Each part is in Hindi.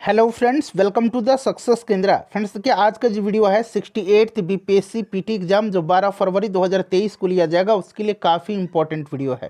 Hello friends, welcome to the success Kendra. Friends देखिए, आज का जो वीडियो है 68th बीपीएससी पीटी एग्जाम जो 12 फरवरी 2023 को लिया जाएगा, उसके लिए काफ़ी इंपॉर्टेंट वीडियो है।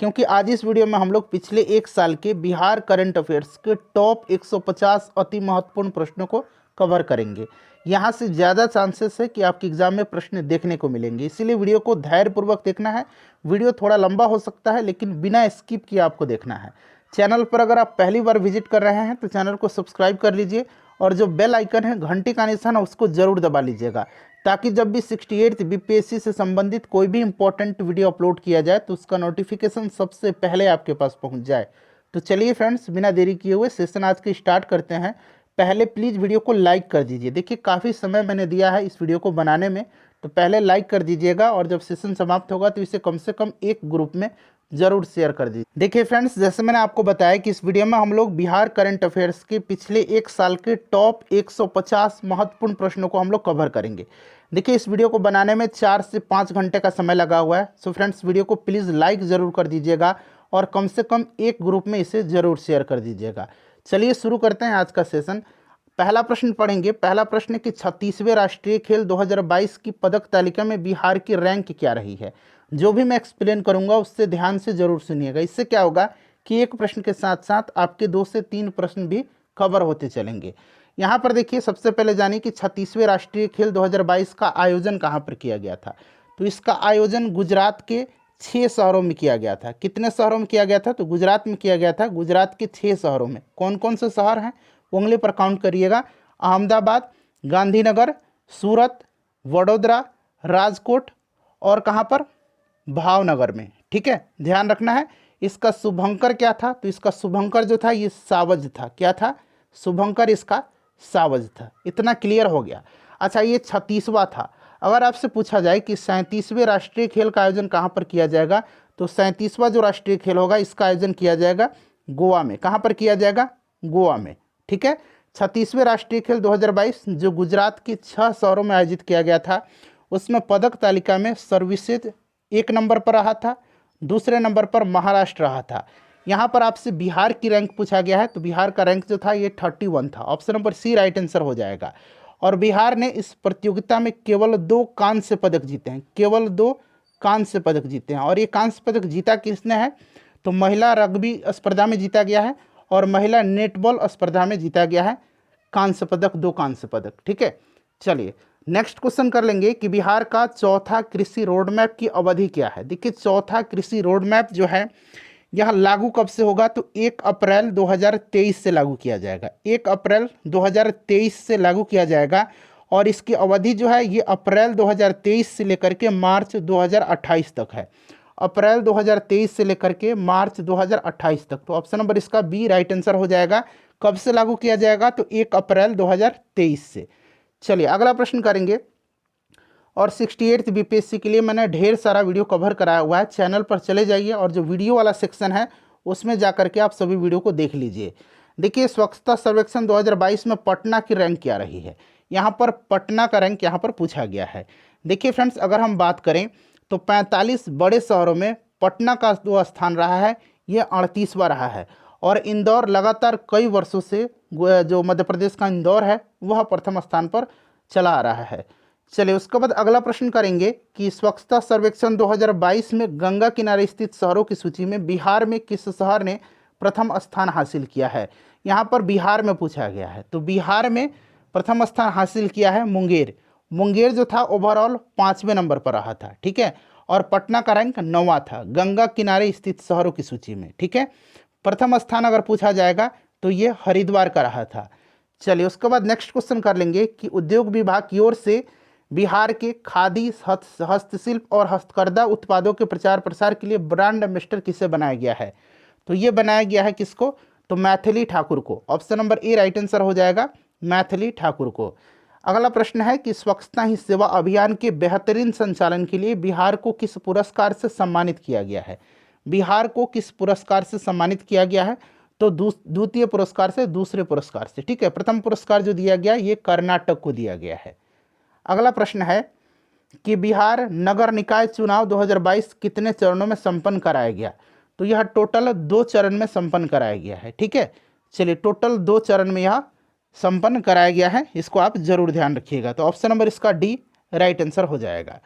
क्योंकि आज इस वीडियो में हम लोग पिछले एक साल के बिहार करंट अफेयर्स के टॉप 150 अति महत्वपूर्ण प्रश्नों को कवर करेंगे। यहाँ से ज़्यादा चांसेस है कि आपके एग्जाम में प्रश्न देखने को मिलेंगे, इसीलिए वीडियो को धैर्यपूर्वक देखना है। वीडियो थोड़ा लंबा हो सकता है, लेकिन बिना स्किप किए आपको देखना है। चैनल पर अगर आप पहली बार विजिट कर रहे हैं तो चैनल को सब्सक्राइब कर लीजिए और जो बेल आइकन है, घंटी का निशान है, उसको ज़रूर दबा लीजिएगा, ताकि जब भी 68th बीपीएससी से संबंधित कोई भी इंपॉर्टेंट वीडियो अपलोड किया जाए तो उसका नोटिफिकेशन सबसे पहले आपके पास पहुंच जाए। तो चलिए फ्रेंड्स, बिना देरी किए हुए सेशन आज के स्टार्ट करते हैं। पहले प्लीज़ वीडियो को लाइक कर दीजिए। देखिए, काफ़ी समय मैंने दिया है इस वीडियो को बनाने में, तो पहले लाइक कर दीजिएगा और जब सेशन समाप्त होगा तो इसे कम से कम एक ग्रुप में ज़रूर शेयर कर दीजिए। देखिए फ्रेंड्स, जैसे मैंने आपको बताया कि इस वीडियो में हम लोग बिहार करंट अफेयर्स के पिछले एक साल के टॉप 150 महत्वपूर्ण प्रश्नों को हम लोग कवर करेंगे। देखिए, इस वीडियो को बनाने में 4 से 5 घंटे का समय लगा हुआ है। सो फ्रेंड्स, वीडियो को प्लीज़ लाइक ज़रूर कर दीजिएगा और कम से कम एक ग्रुप में इसे ज़रूर शेयर कर दीजिएगा। चलिए शुरू करते हैं आज का सेशन। पहला प्रश्न पढ़ेंगे। पहला प्रश्न है कि 36वें राष्ट्रीय खेल 2022 की पदक तालिका में बिहार की रैंक क्या रही है। जो भी मैं एक्सप्लेन करूंगा उससे ध्यान से जरूर सुनिएगा। इससे क्या होगा कि एक प्रश्न के साथ साथ आपके 2 से 3 प्रश्न भी कवर होते चलेंगे। यहाँ पर देखिए, सबसे पहले जानिए कि 36वें राष्ट्रीय खेल 2022 का आयोजन कहाँ पर किया गया था। तो इसका आयोजन गुजरात के 6 शहरों में किया गया था। कितने शहरों में किया गया था? तो गुजरात में किया गया था। गुजरात के 6 शहरों में कौन कौन से शहर हैं, उंगली पर काउंट करिएगा। अहमदाबाद, गांधीनगर, सूरत, वडोदरा, राजकोट और कहाँ पर? भावनगर में। ठीक है, ध्यान रखना है। इसका शुभंकर क्या था? तो इसका शुभंकर जो था ये सावज था। क्या था? शुभंकर इसका सावज था। इतना क्लियर हो गया। अच्छा, ये 36वां था। अगर आपसे पूछा जाए कि 37वें राष्ट्रीय खेल का आयोजन कहाँ पर किया जाएगा, तो 37वां जो राष्ट्रीय खेल होगा इसका आयोजन किया जाएगा गोवा में। कहाँ पर किया जाएगा? गोवा में। ठीक है, 36वें राष्ट्रीय खेल 2022 जो गुजरात के 6 शहरों में आयोजित किया गया था, उसमें पदक तालिका में सर्विसेज 1 नंबर पर रहा था, दूसरे नंबर पर महाराष्ट्र रहा था। यहाँ पर आपसे बिहार की रैंक पूछा गया है, तो बिहार का रैंक जो था ये 31 था। Option number C right answer हो जाएगा। और बिहार ने इस प्रतियोगिता में केवल 2 कांस्य पदक जीते हैं। केवल 2 कांस्य पदक जीते हैं। और ये कांस्य पदक जीता किसने है? तो महिला रग्बी स्पर्धा में जीता गया है और महिला नेटबॉल स्पर्धा में जीता गया है कांस्य पदक, 2 कांस्य पदक। ठीक है, चलिए नेक्स्ट क्वेश्चन कर लेंगे कि बिहार का चौथा कृषि रोड मैप की अवधि क्या है। देखिए, चौथा कृषि रोड मैप जो है यह लागू कब से होगा? तो 1 अप्रैल 2023 से लागू किया जाएगा। 1 अप्रैल 2023 से लागू किया जाएगा और इसकी अवधि जो है ये अप्रैल 2023 से लेकर के मार्च 2028 तक है। अप्रैल 2023 से लेकर के मार्च 2028 तक। तो ऑप्शन नंबर इसका बी राइट आंसर हो जाएगा। कब से लागू किया जाएगा? तो 1 अप्रैल 2023 से। चलिए अगला प्रश्न करेंगे। और 68th बीपीएससी के लिए मैंने ढेर सारा वीडियो कवर कराया हुआ है। चैनल पर चले जाइए और जो वीडियो वाला सेक्शन है उसमें जा करके आप सभी वीडियो को देख लीजिए। देखिए, स्वच्छता सर्वेक्षण 2022 में पटना की रैंक क्या रही है। यहाँ पर पटना का रैंक यहाँ पर पूछा गया है। देखिए फ्रेंड्स, अगर हम बात करें तो 45 बड़े शहरों में पटना का जो स्थान रहा है ये 38वां रहा है। और इंदौर लगातार कई वर्षों से, जो मध्य प्रदेश का इंदौर है, वह प्रथम स्थान पर चला आ रहा है। चलिए उसके बाद अगला प्रश्न करेंगे कि स्वच्छता सर्वेक्षण 2022 में गंगा किनारे स्थित शहरों की सूची में बिहार में किस शहर ने प्रथम स्थान हासिल किया है। यहाँ पर बिहार में पूछा गया है। तो बिहार में प्रथम स्थान हासिल किया है मुंगेर। मुंगेर जो था ओवरऑल 5वें नंबर पर रहा था। ठीक है, और पटना का रैंक 9वां था गंगा किनारे स्थित शहरों की सूची में। ठीक है, प्रथम स्थान अगर पूछा जाएगा तो ये हरिद्वार का रहा था। चलिए उसके बाद नेक्स्ट क्वेश्चन कर लेंगे कि उद्योग विभाग की ओर से बिहार के खादी, हस्तशिल्प और हस्तकरघा उत्पादों के प्रचार प्रसार के लिए ब्रांड एम्बेसडर किसे बनाया गया है। तो ये बनाया गया है किसको? तो मैथिली ठाकुर को। Option number A right answer हो जाएगा, मैथिली ठाकुर को। अगला प्रश्न है कि स्वच्छता ही सेवा अभियान के बेहतरीन संचालन के लिए बिहार को किस पुरस्कार से सम्मानित किया गया है। बिहार को किस पुरस्कार से सम्मानित किया गया है? तो द्वितीय पुरस्कार से, दूसरे पुरस्कार से। ठीक है, प्रथम पुरस्कार जो दिया गया ये कर्नाटक को दिया गया है। अगला प्रश्न है कि बिहार नगर निकाय चुनाव 2022 कितने चरणों में संपन्न कराया गया। तो यह टोटल 2 चरण में संपन्न कराया गया है। ठीक है, चलिए टोटल 2 चरण में यह संपन्न कराया गया है, इसको आप जरूर ध्यान रखिएगा। तो ऑप्शन नंबर इसका डी राइट आंसर हो जाएगा।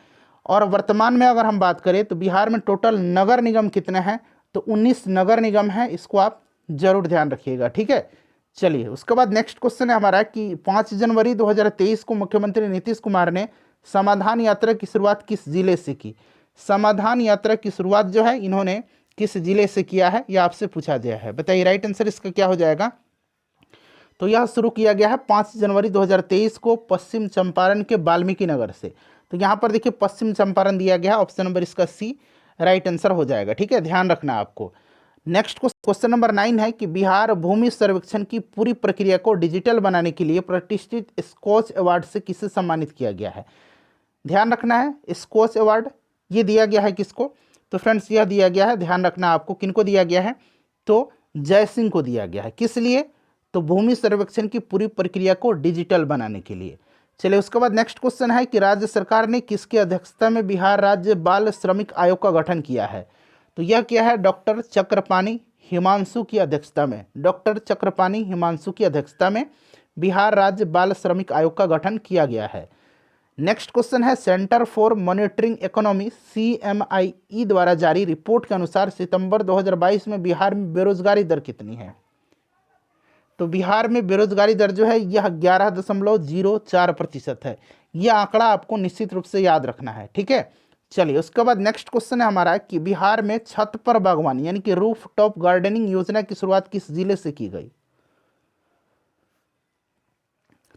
और वर्तमान में अगर हम बात करें तो बिहार में टोटल नगर निगम कितने हैं, तो 19 नगर निगम हैं, इसको आप जरूर ध्यान रखिएगा, ठीक है। चलिए उसके बाद नेक्स्ट क्वेश्चन है हमारा कि 5 जनवरी 2023 को मुख्यमंत्री नीतीश कुमार ने समाधान यात्रा की शुरुआत किस जिले से की। समाधान यात्रा की शुरुआत जो है इन्होंने किस जिले से किया है, यह आपसे पूछा गया है। बताइए राइट आंसर इसका क्या हो जाएगा। तो यह शुरू किया गया है 5 जनवरी 2023 को पश्चिम चंपारण के वाल्मीकि नगर से। तो यहाँ पर देखिए पश्चिम चंपारण दिया गया है, ऑप्शन नंबर इसका सी राइट आंसर हो जाएगा, ठीक है, ध्यान रखना आपको। नेक्स्ट क्वेश्चन नंबर 9 है कि बिहार भूमि सर्वेक्षण की पूरी प्रक्रिया को डिजिटल बनाने के लिए प्रतिष्ठित स्कॉच अवार्ड से किसे सम्मानित किया गया है। ध्यान रखना है, स्कॉच अवार्ड ये दिया गया है किसको, तो फ्रेंड्स यह दिया गया है, ध्यान रखना आपको, किनको दिया गया है, तो जयसिंह को दिया गया है। किस लिए, तो भूमि सर्वेक्षण की पूरी प्रक्रिया को डिजिटल बनाने के लिए। चलिए उसके बाद नेक्स्ट क्वेश्चन है कि राज्य सरकार ने किसकी अध्यक्षता में बिहार राज्य बाल श्रमिक आयोग का गठन किया है। तो यह क्या है, डॉक्टर चक्रपाणी हिमांशु की अध्यक्षता में, डॉक्टर चक्रपाणी हिमांशु की अध्यक्षता में बिहार राज्य बाल श्रमिक आयोग का गठन किया गया है। नेक्स्ट क्वेश्चन है centre for monitoring economy CMIE द्वारा जारी रिपोर्ट के अनुसार सितंबर 2022 में बिहार में बेरोजगारी दर कितनी है। तो बिहार में बेरोजगारी दर जो है यह 11.04% है। यह आंकड़ा आपको निश्चित रूप से याद रखना है, ठीक है। चलिए उसके बाद नेक्स्ट क्वेश्चन है हमारा कि बिहार में छत पर बागवानी यानी कि रूफ टॉप गार्डनिंग योजना की शुरुआत किस जिले से की गई।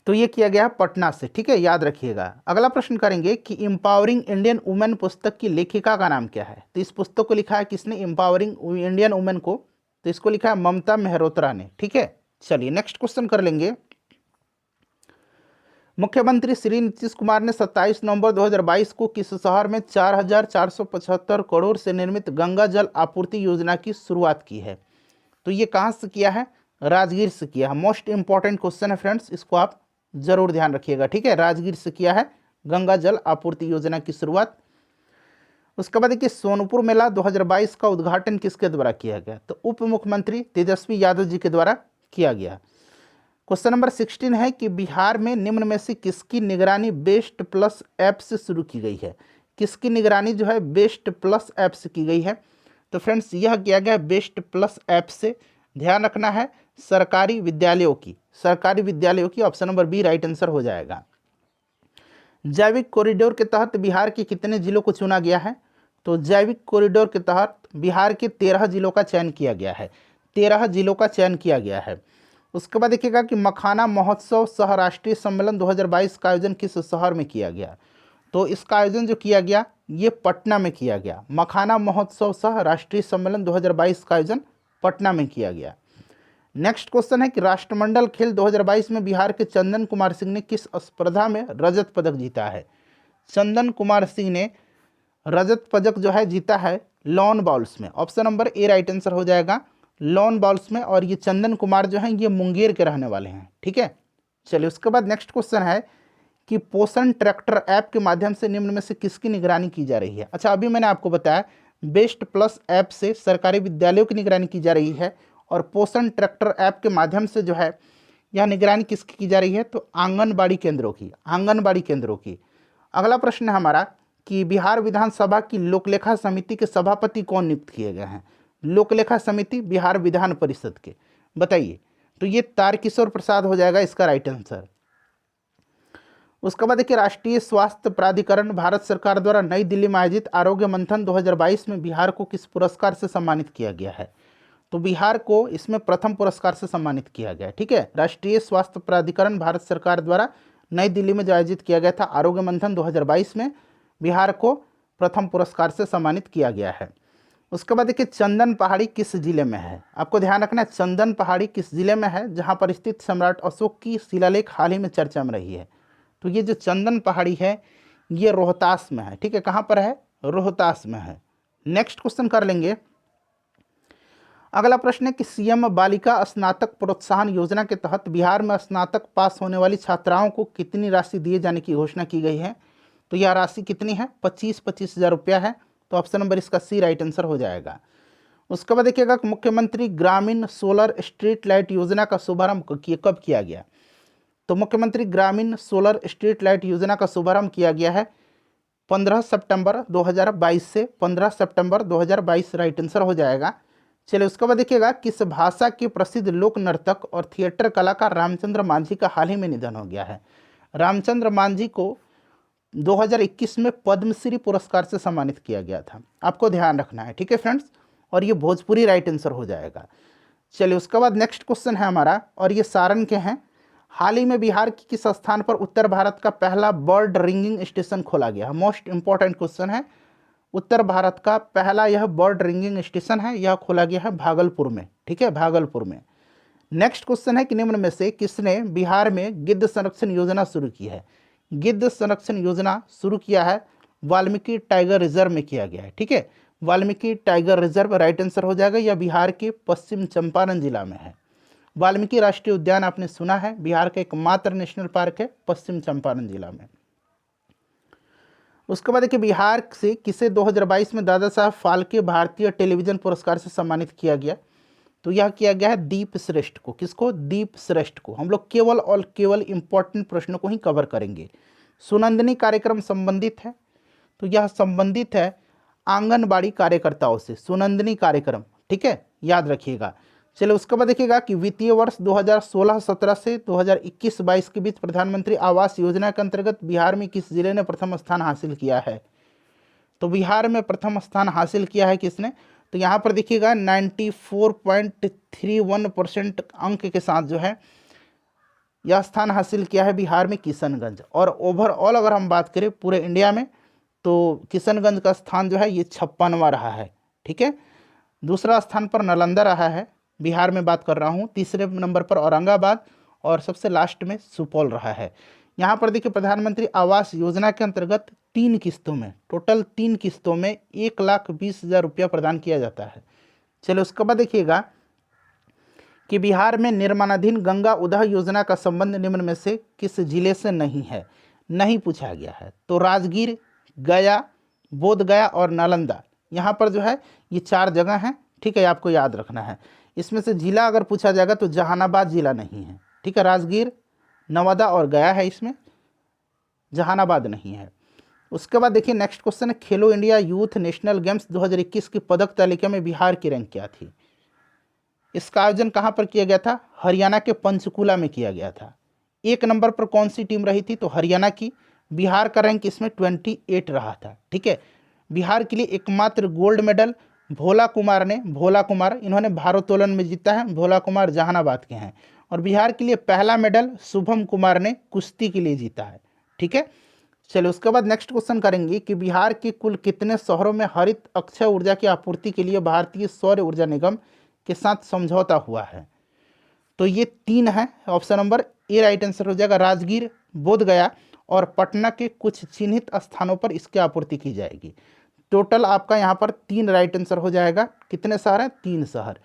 तो ये किया गया पटना से, ठीक है, याद रखिएगा। अगला प्रश्न करेंगे कि इंपावरिंग इंडियन वुमेन पुस्तक की लेखिका का नाम क्या है। तो इस पुस्तक को लिखा है किसने, इंपावरिंग इंडियन वुमेन को, तो इसको लिखा है ममता मेहरोत्रा ने, ठीक है। चलिए नेक्स्ट क्वेश्चन कर लेंगे। मुख्यमंत्री श्री नीतीश कुमार ने 27 नवंबर 2022 को किस शहर में 4,475 करोड़ से निर्मित गंगा जल आपूर्ति योजना की शुरुआत की है। तो ये कहाँ से किया है, राजगीर से किया है। मोस्ट इंपॉर्टेंट क्वेश्चन है फ्रेंड्स, इसको आप जरूर ध्यान रखिएगा, ठीक है। राजगीर से किया है गंगा जल आपूर्ति योजना की शुरुआत। उसके बाद देखिए सोनपुर मेला 2022 का उद्घाटन किसके द्वारा किया गया, तो उप मुख्यमंत्री तेजस्वी यादव जी के द्वारा किया गया। क्वेश्चन नंबर 16 है कि बिहार में निम्न में से किसकी निगरानी बेस्ट प्लस ऐप से शुरू की गई है। किसकी निगरानी जो है बेस्ट प्लस ऐप से की गई है, तो फ्रेंड्स यह किया गया बेस्ट प्लस ऐप से। ध्यान रखना है सरकारी विद्यालयों की, सरकारी विद्यालयों की, option number B right answer हो जाएगा। जैविक कॉरिडोर के तहत बिहार के कितने जिलों को चुना गया है, तो जैविक कॉरिडोर के तहत बिहार के 13 जिलों का चयन किया गया है, 13 जिलों का चयन किया गया है। उसके बाद देखिएगा कि मखाना महोत्सव सह राष्ट्रीय सम्मेलन 2022 का आयोजन किस शहर में किया गया, तो इसका आयोजन जो किया गया ये पटना में किया गया। मखाना महोत्सव सह राष्ट्रीय सम्मेलन 2022 का आयोजन पटना में किया गया। नेक्स्ट क्वेश्चन है कि राष्ट्रमंडल खेल 2022 में बिहार के चंदन कुमार सिंह ने किस स्पर्धा में रजत पदक जीता है। चंदन कुमार सिंह ने रजत पदक जो है जीता है लॉन बॉल्स में, option number A right answer हो जाएगा, लॉन बॉल्स में। और ये चंदन कुमार जो हैं ये मुंगेर के रहने वाले हैं, ठीक है। चलिए उसके बाद नेक्स्ट क्वेश्चन है कि पोषण ट्रैक्टर ऐप के माध्यम से निम्न में से किसकी निगरानी की जा रही है। अच्छा अभी मैंने आपको बताया बेस्ट प्लस ऐप से सरकारी विद्यालयों की निगरानी की जा रही है, और पोषण ट्रैक्टर ऐप के माध्यम से जो है यह निगरानी किसकी की जा रही है, तो आंगनबाड़ी केंद्रों की, आंगनबाड़ी केंद्रों की। अगला प्रश्न है हमारा कि बिहार विधानसभा की लोकलेखा समिति के सभापति कौन नियुक्त किए गए हैं। लोकलेखा समिति बिहार विधान परिषद के, बताइए, तो ये तारकिशोर प्रसाद हो जाएगा इसका राइट आंसर। उसके बाद देखिए राष्ट्रीय स्वास्थ्य प्राधिकरण भारत सरकार द्वारा नई दिल्ली में आयोजित आरोग्य मंथन 2022 में बिहार को किस पुरस्कार से सम्मानित किया गया है, तो बिहार को इसमें प्रथम पुरस्कार से सम्मानित किया गया, ठीक है। राष्ट्रीय स्वास्थ्य प्राधिकरण भारत सरकार द्वारा नई दिल्ली में जो आयोजित किया गया था आरोग्य मंथन 2022 में बिहार को प्रथम पुरस्कार से सम्मानित किया गया है। उसके बाद देखिए चंदन पहाड़ी किस जिले में है, आपको ध्यान रखना है चंदन पहाड़ी किस जिले में है, जहाँ पर स्थित सम्राट अशोक की शिलालेख हाल ही में चर्चा में रही है। तो ये जो चंदन पहाड़ी है ये रोहतास में है, ठीक है, कहाँ पर है, रोहतास में है। नेक्स्ट क्वेश्चन कर लेंगे। अगला प्रश्न है कि सीएम बालिका स्नातक प्रोत्साहन योजना के तहत बिहार में स्नातक पास होने वाली छात्राओं को कितनी राशि दिए जाने की घोषणा की गई है, तो यह राशि कितनी है, 25 हज़ार रुपया है, तो ऑप्शन नंबर इसका सी राइट आंसर हो जाएगा। उसके बाद देखिएगा मुख्यमंत्री ग्रामीण सोलर स्ट्रीट लाइट योजना का शुभारंभ कब किया गया, तो मुख्यमंत्री ग्रामीण सोलर स्ट्रीट लाइट योजना का शुभारंभ किया गया है 15 सितंबर 2022 से। 15 सितंबर 2022 राइट आंसर हो जाएगा। चलिए उसके बाद देखिएगा, किस भाषा के प्रसिद्ध लोक नर्तक और थिएटर कलाकार रामचंद्र मांझी का हाल ही में निधन हो गया है। रामचंद्र मांझी को 2021 में पद्मश्री पुरस्कार से सम्मानित किया गया था, आपको ध्यान रखना है, ठीक है फ्रेंड्स। और ये भोजपुरी राइट आंसर हो जाएगा। चलिए उसके बाद नेक्स्ट क्वेश्चन है हमारा, और ये सारण के हैं। हाल ही में बिहार के किस स्थान पर उत्तर भारत का पहला बर्ड रिंगिंग स्टेशन खोला गया है? मोस्ट इंपॉर्टेंट क्वेश्चन है। उत्तर भारत का पहला यह बर्ड रिंगिंग स्टेशन है, यह खोला गया है भागलपुर में, ठीक है, भागलपुर में। नेक्स्ट क्वेश्चन है कि निम्न में से किसने बिहार में गिद्ध संरक्षण योजना शुरू की है? गिद्ध संरक्षण योजना शुरू किया है वाल्मीकि टाइगर रिजर्व में किया गया है, ठीक है। Valmiki tiger reserve right answer हो जाएगा। यह बिहार के पश्चिम चंपारण जिला में है। वाल्मीकि राष्ट्रीय उद्यान आपने सुना है, बिहार का एकमात्र नेशनल पार्क है पश्चिम चंपारण जिला में। उसके बाद देखिए, बिहार से किसे 2022 में दादा साहब फाल्के भारतीय टेलीविजन पुरस्कार से सम्मानित किया गया? तो यह किया गया है दीप श्रेष्ठ को। किसको? दीप श्रेष्ठ को। हम लोग केवल और केवल इंपॉर्टेंट प्रश्नों को ही कवर करेंगे। सुनंदनी कार्यक्रम संबंधित है, तो यह संबंधित है आंगनबाड़ी कार्यकर्ताओं से, सुनंदनी कार्यक्रम, ठीक है, याद रखिएगा। चलिए उसके बाद देखिएगा कि वित्तीय वर्ष 2016-17 से 2021-22 के बीच प्रधानमंत्री आवास योजना के अंतर्गत बिहार में किस जिले ने प्रथम स्थान हासिल किया है? तो बिहार में प्रथम स्थान हासिल किया है किसने? तो यहाँ पर देखिएगा 94.31% अंक के साथ जो है यह स्थान हासिल किया है बिहार में किशनगंज। और ओवरऑल अगर हम बात करें पूरे इंडिया में, तो किशनगंज का स्थान जो है ये 56वां रहा है, ठीक है। दूसरा स्थान पर नालंदा रहा है, बिहार में बात कर रहा हूँ। तीसरे नंबर पर औरंगाबाद, और सबसे लास्ट में सुपौल रहा है। यहाँ पर देखिए, प्रधानमंत्री आवास योजना के अंतर्गत 3 किस्तों में, टोटल 3 किस्तों में 1,20,000 रुपया प्रदान किया जाता है। चलिए उसके बाद देखिएगा कि बिहार में निर्माणाधीन गंगा उदय योजना का संबंध निम्न में से किस जिले से नहीं है? नहीं पूछा गया है। तो राजगीर, गया, बोधगया और नालंदा, यहाँ पर जो है ये 4 जगह हैं, ठीक है, आपको याद रखना है। इसमें से जिला अगर पूछा जाएगा तो जहानाबाद जिला नहीं है, ठीक है। राजगीर, नवादा और गया है, इसमें जहानाबाद नहीं है। उसके बाद देखिए नेक्स्ट क्वेश्चन है, खेलो इंडिया यूथ नेशनल गेम्स 2021 की पदक तालिका में बिहार की रैंक क्या थी? इसका आयोजन कहाँ पर किया गया था? हरियाणा के पंचकुला में किया गया था। 1 नंबर पर कौन सी टीम रही थी? तो हरियाणा की। बिहार का रैंक इसमें 28 रहा था, ठीक है। बिहार के लिए एकमात्र गोल्ड मेडल भोला कुमार ने, भोला कुमार, इन्होंने भारोत्तोलन में जीता है। भोला कुमार जहानाबाद के हैं। और बिहार के लिए पहला मेडल शुभम कुमार ने कुश्ती के लिए जीता है, ठीक है। चलिए उसके बाद नेक्स्ट क्वेश्चन करेंगे कि बिहार के कुल कितने शहरों में हरित अक्षय ऊर्जा की आपूर्ति के लिए भारतीय सौर ऊर्जा निगम के साथ समझौता हुआ है? तो ये 3 है। Option number A right answer हो जाएगा। राजगीर, बोधगया और पटना के कुछ चिन्हित स्थानों पर इसकी आपूर्ति की जाएगी। टोटल आपका यहाँ पर 3 राइट आंसर हो जाएगा। कितने शहर हैं? 3 शहर।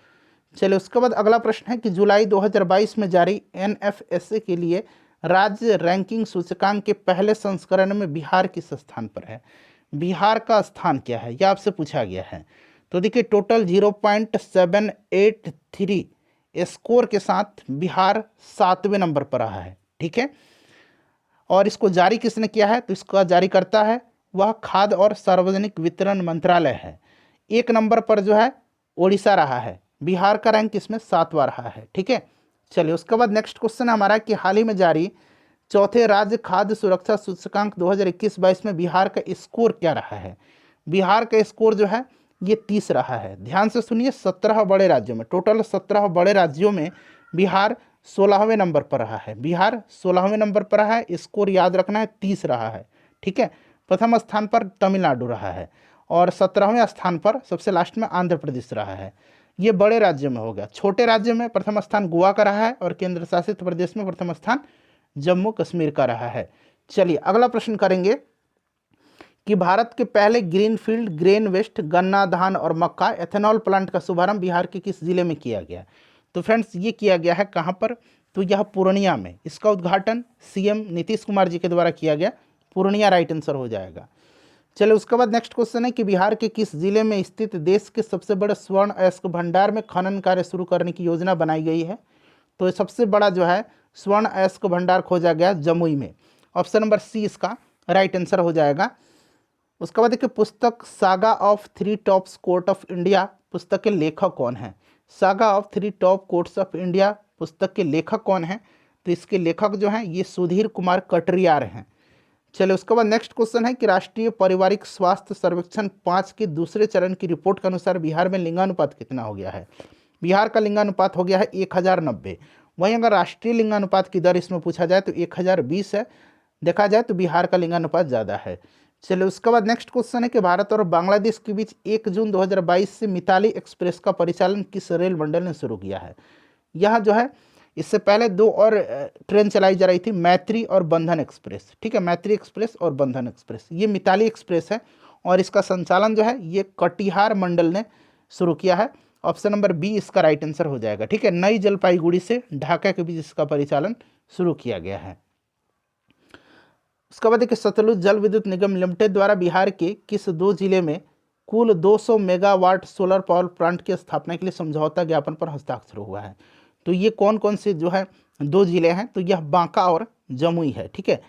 चलिए उसके बाद अगला प्रश्न है कि जुलाई 2022 में जारी NFSA के लिए राज्य रैंकिंग सूचकांक के पहले संस्करण में बिहार किस स्थान पर है? बिहार का स्थान क्या है, यह आपसे पूछा गया है। तो देखिए टोटल 0.783 स्कोर के साथ बिहार 7वें नंबर पर रहा है, ठीक है। और इसको जारी किसने किया है? तो इसका जारी करता है वह खाद्य और सार्वजनिक वितरण मंत्रालय है। 1 नंबर पर जो है ओडिशा रहा है। बिहार का रैंक इसमें 7वां रहा है, ठीक है। चलिए उसके बाद नेक्स्ट क्वेश्चन है हमारा कि हाल ही में जारी चौथे राज्य खाद्य सुरक्षा सूचकांक 2021-22 में बिहार का स्कोर क्या रहा है? बिहार का स्कोर जो है ये 30 रहा है। ध्यान से सुनिए, 17 बड़े राज्यों में, टोटल 17 बड़े राज्यों में बिहार 16वें नंबर पर रहा है। बिहार 16वें नंबर पर रहा है। स्कोर याद रखना है 30 रहा है, ठीक है। प्रथम स्थान पर तमिलनाडु रहा है और 17वें स्थान पर सबसे लास्ट में आंध्र प्रदेश रहा है। ये बड़े राज्यों में हो गया। छोटे राज्य में प्रथम स्थान गोवा का रहा है और केंद्र शासित प्रदेश में प्रथम स्थान जम्मू कश्मीर का रहा है। चलिए अगला प्रश्न करेंगे कि भारत के पहले ग्रीनफील्ड ग्रेन वेस्ट गन्ना, धान और मक्का एथेनॉल प्लांट का शुभारंभ बिहार के किस जिले में किया गया? तो फ्रेंड्स ये किया गया है कहाँ पर? तो यह पूर्णिया में। इसका उद्घाटन CM नीतीश कुमार जी के द्वारा किया गया। पूर्णिया राइट आंसर हो जाएगा। चलिए उसके बाद नेक्स्ट क्वेश्चन है कि बिहार के किस जिले में स्थित देश के सबसे बड़े स्वर्ण अयस्क भंडार में खनन कार्य शुरू करने की योजना बनाई गई है? तो सबसे बड़ा जो है स्वर्ण अयस्क भंडार खोजा गया जमुई में। ऑप्शन नंबर सी इसका राइट आंसर हो जाएगा। उसके बाद देखिए पुस्तक saga of three tops court of India पुस्तक के लेखक कौन है? Saga of three top courts of India पुस्तक के लेखक कौन है? तो इसके लेखक जो हैं ये सुधीर कुमार कटरियार हैं। चलिए उसके बाद नेक्स्ट क्वेश्चन है कि राष्ट्रीय पारिवारिक स्वास्थ्य सर्वेक्षण 5 के दूसरे चरण की रिपोर्ट के अनुसार बिहार में लिंगानुपात कितना हो गया है? बिहार का लिंगानुपात हो गया है 1090। वहीं अगर राष्ट्रीय लिंगानुपात की दर इसमें पूछा जाए तो 1020 है। देखा जाए तो बिहार का लिंगानुपात ज़्यादा है। चलिए उसके बाद नेक्स्ट क्वेश्चन है कि भारत और बांग्लादेश के बीच 1 जून 2022 से मिताली एक्सप्रेस का परिचालन किस रेल मंडल ने शुरू किया है? यह जो है इससे पहले 2 और ट्रेन चलाई जा रही थी, मैत्री और बंधन एक्सप्रेस। ठीक है, मैत्री एक्सप्रेस और बंधन एक्सप्रेस। ये मिताली एक्सप्रेस है और इसका संचालन जो है ये कटिहार मंडल ने शुरू किया है। ऑप्शन नंबर बी इसका राइट आंसर हो जाएगा। ठीक है, नई जलपाईगुड़ी से ढाका के बीच इसका परिचालन शुरू किया गया है। उसके बाद देखिए सतलुज जल विद्युत निगम लिमिटेड द्वारा बिहार के किस 2 जिले में कुल 200 मेगावाट सोलर पावर प्लांट की स्थापना के लिए समझौता ज्ञापन पर हस्ताक्षर हुआ है? तो ये कौन कौन से जो है 2 जिले हैं? तो यह बांका और जमुई है। ठीक है,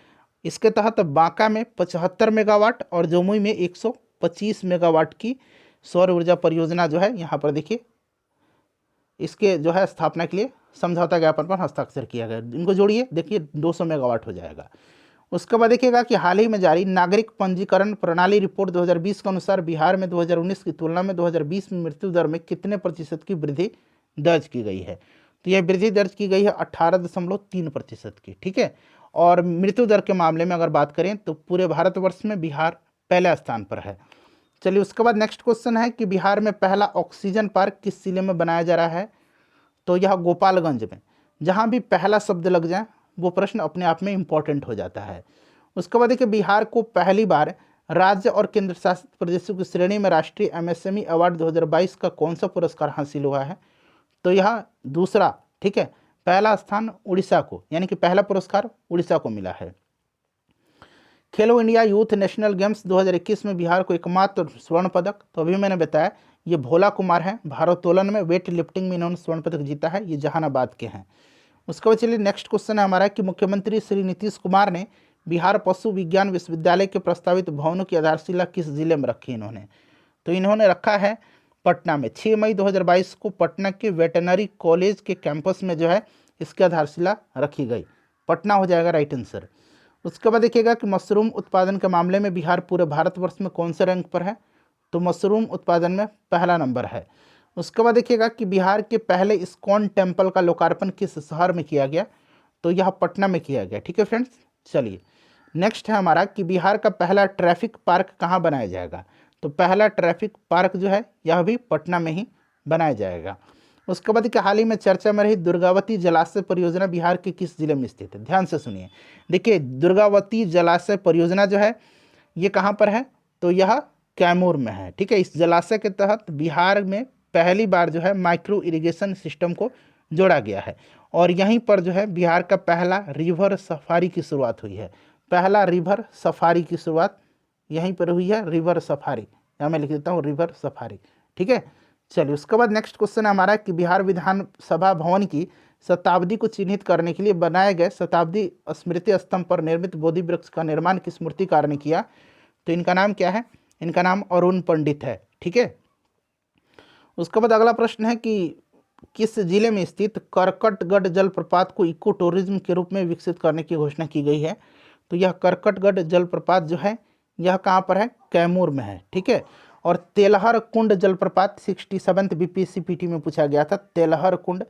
इसके तहत बांका में 75 मेगावाट और जमुई में 125 मेगावाट की सौर ऊर्जा परियोजना जो है यहाँ पर देखिए इसके जो है स्थापना के लिए समझौता ज्ञापन पर हस्ताक्षर किया गया। इनको जोड़िए, देखिए 200 मेगावाट हो जाएगा। उसके बाद देखिएगा कि हाल ही में जारी नागरिक पंजीकरण प्रणाली रिपोर्ट 2020 के अनुसार बिहार में 2019 की तुलना में 2020 में मृत्यु दर में कितने प्रतिशत की वृद्धि दर्ज की गई है? तो यह वृद्धि दर्ज की गई है 18.3% की। ठीक है, और मृत्यु दर के मामले में अगर बात करें तो पूरे भारतवर्ष में बिहार पहले स्थान पर है। चलिए उसके बाद नेक्स्ट क्वेश्चन है कि बिहार में पहला ऑक्सीजन पार्क किस जिले में बनाया जा रहा है? तो यह गोपालगंज में। जहाँ भी पहला शब्द लग जाए वो प्रश्न अपने आप में इम्पॉर्टेंट हो जाता है। उसके बाद देखिए बिहार को पहली बार राज्य और केंद्र शासित प्रदेशों की श्रेणी में राष्ट्रीय एमएसएमई अवार्ड 2022 का कौन सा पुरस्कार हासिल हुआ है? तो यह दूसरा। ठीक है, पहला स्थान उड़ीसा को, यानी कि पहला पुरस्कार उड़ीसा को मिला है। खेलो इंडिया यूथ नेशनल गेम्स 2021 में बिहार को एकमात्र स्वर्ण पदक, तो अभी मैंने बताया ये भोला कुमार हैं, भारोत्तोलन में वेट लिफ्टिंग में इन्होंने स्वर्ण पदक जीता है, ये जहानाबाद के हैं। उसके बाद चलिए नेक्स्ट क्वेश्चन है हमारा कि मुख्यमंत्री श्री नीतीश कुमार ने बिहार पशु विज्ञान विश्वविद्यालय के प्रस्तावित भवनों की आधारशिला किस जिले में रखी इन्होंने? तो इन्होंने रखा है पटना में। 6 मई 2022 को पटना के वेटनरी कॉलेज के कैंपस में जो है इसकी आधारशिला रखी गई। पटना हो जाएगा राइट आंसर। उसके बाद देखिएगा कि मशरूम उत्पादन के मामले में बिहार पूरे भारतवर्ष में कौन से रैंक पर है? तो मशरूम उत्पादन में पहला नंबर है। उसके बाद देखिएगा कि बिहार के पहले इस्कॉन टेम्पल का लोकार्पण किस शहर में किया गया? तो यह पटना में किया गया। ठीक है फ्रेंड्स, चलिए नेक्स्ट है हमारा कि बिहार का पहला ट्रैफिक पार्क कहाँ बनाया जाएगा? तो पहला ट्रैफिक पार्क जो है यह भी पटना में ही बनाया जाएगा। उसके बाद कि हाल ही में चर्चा में रही दुर्गावती जलाशय परियोजना बिहार के किस जिले में स्थित है? ध्यान से सुनिए, देखिए दुर्गावती जलाशय परियोजना जो है ये कहाँ पर है? तो यह कैमूर में है। ठीक है, इस जलाशय के तहत बिहार में पहली बार जो है माइक्रो इरिगेशन सिस्टम को जोड़ा गया है और यहीं पर जो है बिहार का पहला रिवर सफारी की शुरुआत हुई है। पहला रिवर सफारी की शुरुआत यहीं पर हुई है, रिवर सफारी। यहाँ मैं लिख देता हूँ रिवर सफारी। ठीक है, चलिए उसके बाद नेक्स्ट क्वेश्चन है हमारा कि बिहार विधानसभा भवन की शताब्दी को चिन्हित करने के लिए बनाए गए शताब्दी स्मृति स्तंभ पर निर्मित बोधि वृक्ष का निर्माण किस मूर्तिकार ने किया? तो इनका नाम क्या है? इनका नाम अरुण पंडित है। ठीक है, उसके बाद अगला प्रश्न है कि किस जिले में स्थित करकटगढ़ जलप्रपात को इको टूरिज्म के रूप में विकसित करने की घोषणा की गई है? तो यह करकटगढ़ जलप्रपात जो है यह कहाँ पर है? कैमूर में है। ठीक है, और तेलहर कुंड जलप्रपात 67th बीपीएससी में पूछा गया था। तेलहर कुंड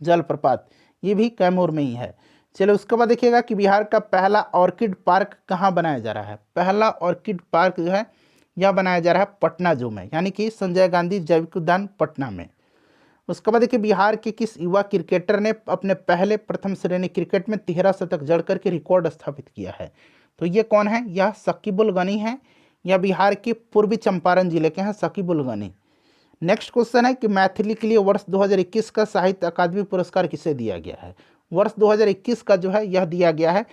जलप्रपात ये भी कैमूर में ही है। चलिए उसके बाद देखिएगा कि बिहार का पहला ऑर्किड पार्क कहाँ बनाया जा रहा है? पहला ऑर्किड पार्क जो है यह बनाया जा रहा है पटना जू में, यानी कि संजय गांधी जैविक उद्यान पटना में। उसके बाद देखिए बिहार के किस युवा क्रिकेटर ने अपने पहले प्रथम श्रेणी क्रिकेट में 13 शतक जड़ करके रिकॉर्ड स्थापित किया है? तो ये कौन है? यह शकीबुल गनी है। यह बिहार के पूर्वी चंपारण जिले के हैं शकीबुल गनी। नेक्स्ट क्वेश्चन है कि मैथिली के लिए वर्ष 2021 का साहित्य अकादमी पुरस्कार किसे दिया गया है? वर्ष 2021 का जो है यह दिया गया है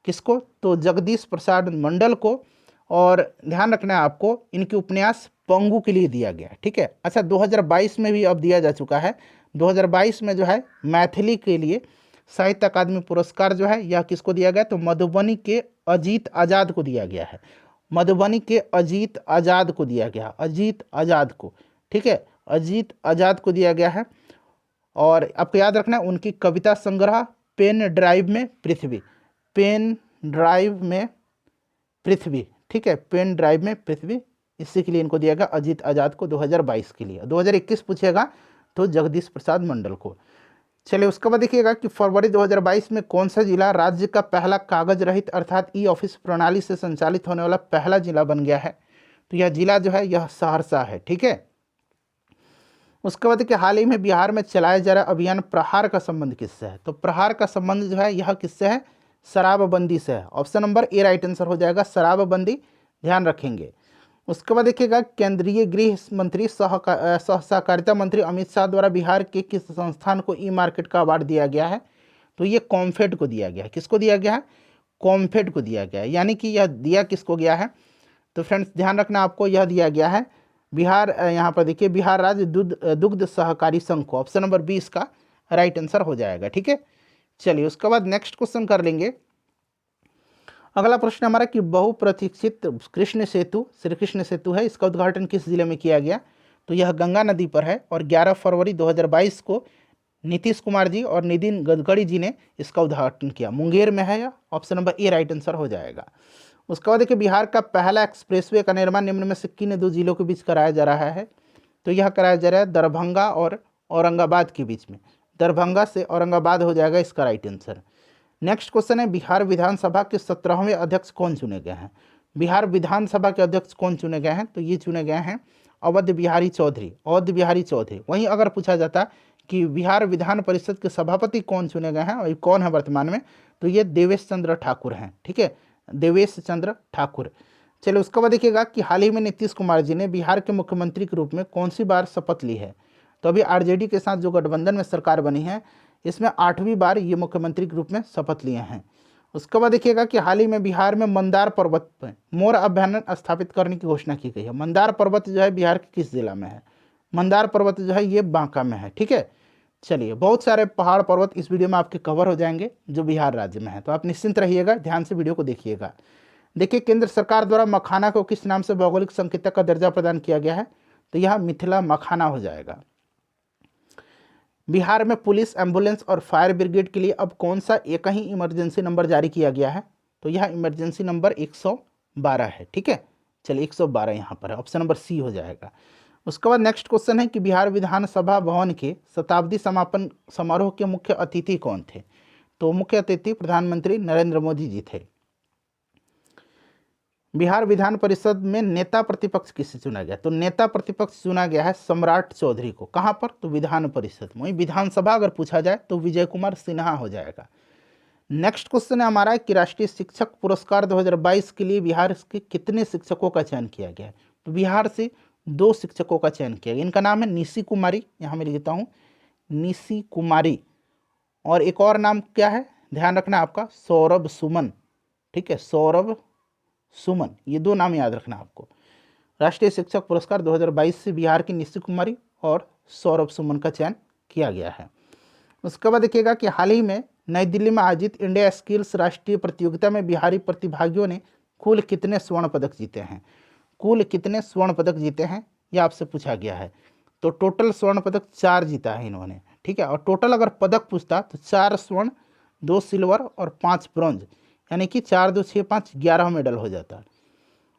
किसको? तो जगदीश प्रसाद मंडल को। और ध्यान रखना है आपको, इनके उपन्यास पंगु के लिए दिया गया। ठीक है, अच्छा 2022 में भी अब दिया जा चुका है। 2022 में जो है मैथिली के लिए साहित्य अकादमी पुरस्कार जो है यह किसको दिया गया, तो मधुबनी के अजीत आजाद को दिया गया है। मधुबनी के अजीत आजाद को दिया गया, अजीत आजाद को, ठीक है, अजीत आजाद को दिया गया है। और आपको याद रखना है उनकी कविता संग्रह पेन ड्राइव में पृथ्वी, पेन ड्राइव में पृथ्वी, ठीक है, पेन ड्राइव में पृथ्वी, इसी के लिए इनको दिया गया अजीत आजाद को 2022 के लिए। 2021 पूछेगा तो जगदीश प्रसाद मंडल को। चलिए उसके बाद देखिएगा कि फरवरी 2022 में कौन सा जिला राज्य का पहला कागज रहित अर्थात ई ऑफिस प्रणाली से संचालित होने वाला पहला जिला बन गया है, तो यह जिला जो है यह सहरसा है, ठीक है। उसके बाद देखिए हाल ही में बिहार में चलाया जा रहा अभियान प्रहार का संबंध किससे है, तो प्रहार का संबंध जो है यह किससे है, शराबबंदी से है। Option number A right answer हो जाएगा, शराबबंदी, ध्यान रखेंगे। उसके बाद देखिएगा केंद्रीय गृह मंत्री सहकारिता मंत्री अमित शाह द्वारा बिहार के किस संस्थान को ई मार्केट का अवार्ड दिया गया है, तो ये कॉम्फेड को दिया गया है। किसको दिया गया है, कॉम्फेड को दिया गया है, यानी कि यह दिया किसको गया है, तो फ्रेंड्स ध्यान रखना आपको, यह दिया गया है बिहार, यहाँ पर देखिए बिहार राज्य दुग्ध सहकारी संघ को। ऑप्शन नंबर 20 का राइट आंसर हो जाएगा, ठीक है। चलिए उसके बाद नेक्स्ट क्वेश्चन कर लेंगे। अगला प्रश्न हमारा कि बहुप्रतीक्षित कृष्ण सेतु, श्री कृष्ण सेतु है, इसका उद्घाटन किस जिले में किया गया, तो यह गंगा नदी पर है और 11 फरवरी 2022 को नीतीश कुमार जी और नितिन गडकरी जी ने इसका उद्घाटन किया। मुंगेर में है, या option number A right answer हो जाएगा। उसके बाद देखिए बिहार का पहला एक्सप्रेसवे का निर्माण निम्न में से किन दो जिलों के बीच कराया जा रहा है, तो यह कराया जा रहा है दरभंगा और औरंगाबाद के बीच में। दरभंगा से औरंगाबाद हो जाएगा इसका राइट आंसर। नेक्स्ट क्वेश्चन है बिहार विधानसभा के 17वें अध्यक्ष कौन चुने गए हैं। बिहार विधानसभा के अध्यक्ष कौन चुने गए हैं, तो ये चुने गए हैं अवध बिहारी चौधरी, अवध बिहारी चौधरी। वहीं अगर पूछा जाता कि बिहार विधान परिषद के सभापति कौन चुने गए हैं और कौन है वर्तमान में, तो ये देवेश चंद्र ठाकुर हैं, ठीक है, देवेश चंद्र ठाकुर। चलिए उसके बाद देखिएगा कि हाल ही में नीतीश कुमार जी ने बिहार के मुख्यमंत्री के रूप में कौन सी बार शपथ ली है, तो अभी आरजेडी के साथ जो गठबंधन में सरकार बनी है इसमें 8वीं बार ये मुख्यमंत्री के रूप में शपथ लिए हैं। उसके बाद देखिएगा कि हाल ही में बिहार में मंदार पर्वत पर मोर अभयारण्य स्थापित करने की घोषणा की गई है। मंदार पर्वत जो है बिहार के किस जिला में है, मंदार पर्वत जो है ये बांका में है, ठीक है। चलिए बहुत सारे पहाड़ पर्वत इस वीडियो में आपके कवर हो जाएंगे जो बिहार राज्य में है, तो आप निश्चिंत रहिएगा, ध्यान से वीडियो को देखिएगा। देखिए केंद्र सरकार द्वारा मखाना को किस नाम से भौगोलिक संकेतक का दर्जा प्रदान किया गया है, तो यह मिथिला मखाना हो जाएगा। बिहार में पुलिस, एम्बुलेंस और फायर ब्रिगेड के लिए अब कौन सा एक ही इमरजेंसी नंबर जारी किया गया है, तो यह इमरजेंसी नंबर 112 है, ठीक है। चलिए 112 यहाँ पर है, ऑप्शन नंबर सी हो जाएगा। उसके बाद नेक्स्ट क्वेश्चन है कि बिहार विधानसभा भवन के शताब्दी समापन समारोह के मुख्य अतिथि कौन थे, तो मुख्य अतिथि प्रधानमंत्री नरेंद्र मोदी जी थे। बिहार विधान परिषद में नेता प्रतिपक्ष किसे चुना गया, तो नेता प्रतिपक्ष चुना गया है सम्राट चौधरी को। कहाँ पर, तो विधान परिषद में। वहीं विधानसभा अगर पूछा जाए तो विजय कुमार सिन्हा हो जाएगा। नेक्स्ट क्वेश्चन है हमारा कि राष्ट्रीय शिक्षक पुरस्कार 2022 के लिए बिहार के कितने शिक्षकों का चयन किया गया है, तो बिहार से 2 शिक्षकों का चयन किया गया। इनका नाम है निशी कुमारी, यहाँ मैं लिखता हूँ निशी कुमारी, और एक और नाम क्या है, ध्यान रखना आपका, सौरभ सुमन, ठीक है, सौरभ सुमन, ये 2 नाम याद रखना आपको। राष्ट्रीय शिक्षक पुरस्कार 2022 से बिहार की निशी कुमारी और सौरभ सुमन का चयन किया गया है। उसके बाद देखिएगा कि हाल ही में नई दिल्ली में आयोजित इंडिया स्किल्स राष्ट्रीय प्रतियोगिता में बिहारी प्रतिभागियों ने कुल कितने स्वर्ण पदक जीते हैं, कुल कितने स्वर्ण पदक जीते हैं यह आपसे पूछा गया है। तो टोटल स्वर्ण पदक 4 जीता है इन्होंने, ठीक है। और टोटल अगर पदक पूछता तो 4 स्वर्ण, 2 सिल्वर और 5 ब्रॉन्ज, यानी कि 4, 2, 6, 5, 11 मेडल हो जाता।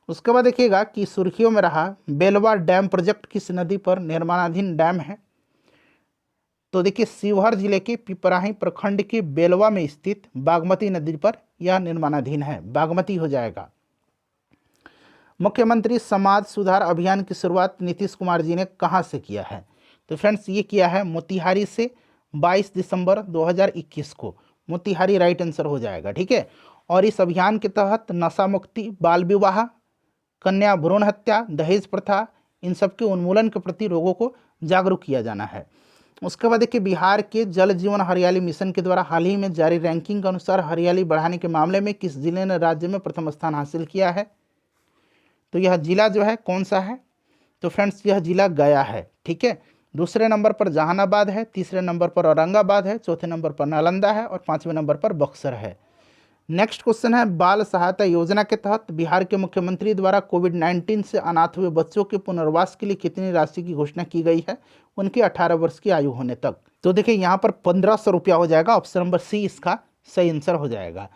उसके बाद देखिएगा कि सुर्खियों में रहा बेलवा डैम प्रोजेक्ट किस नदी पर निर्माणाधीन डैम है, तो देखिए शिवहर जिले के पिपराही प्रखंड के बेलवा में स्थित बागमती नदी पर यह निर्माणाधीन है, बागमती हो जाएगा। मुख्यमंत्री समाज सुधार अभियान की शुरुआत नीतीश कुमार जी ने कहाँ से किया है, तो फ्रेंड्स ये किया है मोतिहारी से 22 दिसंबर 2021 को, मोतिहारी राइट आंसर हो जाएगा, ठीक है। और इस अभियान के तहत नशा मुक्ति, बाल विवाह, कन्या भ्रूण हत्या, दहेज प्रथा, इन सब के उन्मूलन के प्रति लोगों को जागरूक किया जाना है। उसके बाद देखिए बिहार के जल जीवन हरियाली मिशन के द्वारा हाल ही में जारी रैंकिंग के अनुसार हरियाली बढ़ाने के मामले में किस जिले ने राज्य में प्रथम स्थान हासिल किया है, तो यह जिला जो है कौन सा है, तो फ्रेंड्स यह जिला गया है, ठीक है। दूसरे नंबर पर जहानाबाद है, तीसरे नंबर पर औरंगाबाद है, चौथे नंबर पर नालंदा है और पांचवें नंबर पर बक्सर है। नेक्स्ट क्वेश्चन है, बाल सहायता योजना के तहत बिहार के मुख्यमंत्री द्वारा कोविड-19 से अनाथ हुए बच्चों के पुनर्वास के लिए कितनी राशि की घोषणा की गई है उनकी 18 वर्ष की आयु होने तक? तो देखिए यहाँ पर 1500 रुपया हो जाएगा, ऑप्शन नंबर सी इसका सही आंसर हो जाएगा।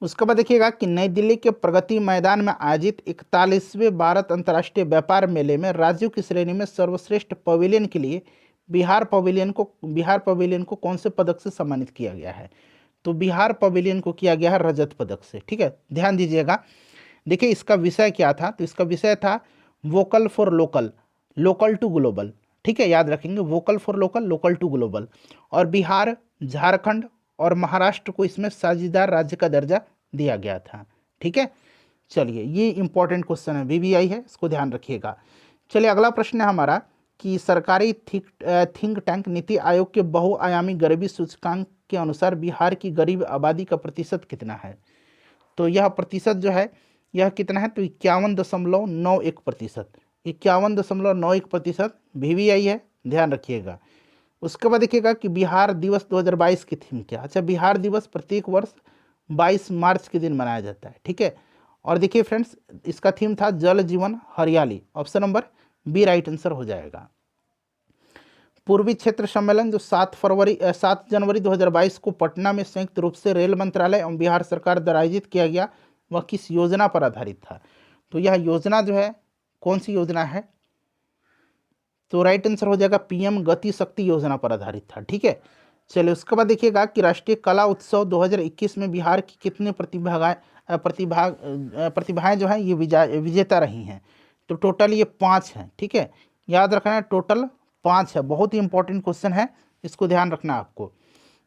उसके बाद देखिएगा कि नई दिल्ली के प्रगति मैदान में आयोजित 41वें भारत अंतर्राष्ट्रीय व्यापार मेले में राज्यों की श्रेणी में सर्वश्रेष्ठ पवेलियन के लिए बिहार पवेलियन को कौन से पदक से सम्मानित किया गया है? तो बिहार पवेलियन को किया गया है रजत पदक से। ठीक है, ध्यान दीजिएगा। देखिए इसका विषय क्या था, तो इसका विषय था vocal for local, local to global. ठीक है, याद रखेंगे, vocal for local, local to global. और बिहार, झारखंड और महाराष्ट्र को इसमें साझेदार राज्य का दर्जा दिया गया था। ठीक है, चलिए ये इंपॉर्टेंट क्वेश्चन है, VVI है, इसको ध्यान रखिएगा। चलिए अगला प्रश्न है हमारा कि सरकारी थिंक टैंक नीति आयोग के बहुआयामी गरीबी सूचकांक के अनुसार बिहार की गरीब आबादी का प्रतिशत कितना है? तो यह प्रतिशत जो है यह कितना है? तो 51.91%, 51.91% VVI है, ध्यान रखिएगा। उसके बाद देखिएगा कि बिहार दिवस 2022 की थीम क्या? अच्छा, बिहार दिवस प्रत्येक वर्ष 22 मार्च के दिन मनाया जाता है। ठीक है, और देखिए फ्रेंड्स इसका थीम था Jal Jeevan Hariyali, option number B right answer हो जाएगा। पूर्वी क्षेत्र सम्मेलन जो 7 जनवरी 2022 को पटना में संयुक्त रूप से रेल मंत्रालय एवं बिहार सरकार द्वारा आयोजित किया गया, वह किस योजना पर आधारित था? तो यह योजना जो है कौन सी योजना है? तो राइट आंसर हो जाएगा PM गति शक्ति योजना पर आधारित था। ठीक है, चलिए उसके बाद देखिएगा कि राष्ट्रीय कला उत्सव 2021 में बिहार की कितने प्रतिभाएं जो हैं ये विजेता रही हैं? तो टोटल ये 5 हैं। ठीक है, याद रखना है, टोटल 5 है। बहुत ही इंपॉर्टेंट क्वेश्चन है, इसको ध्यान रखना आपको।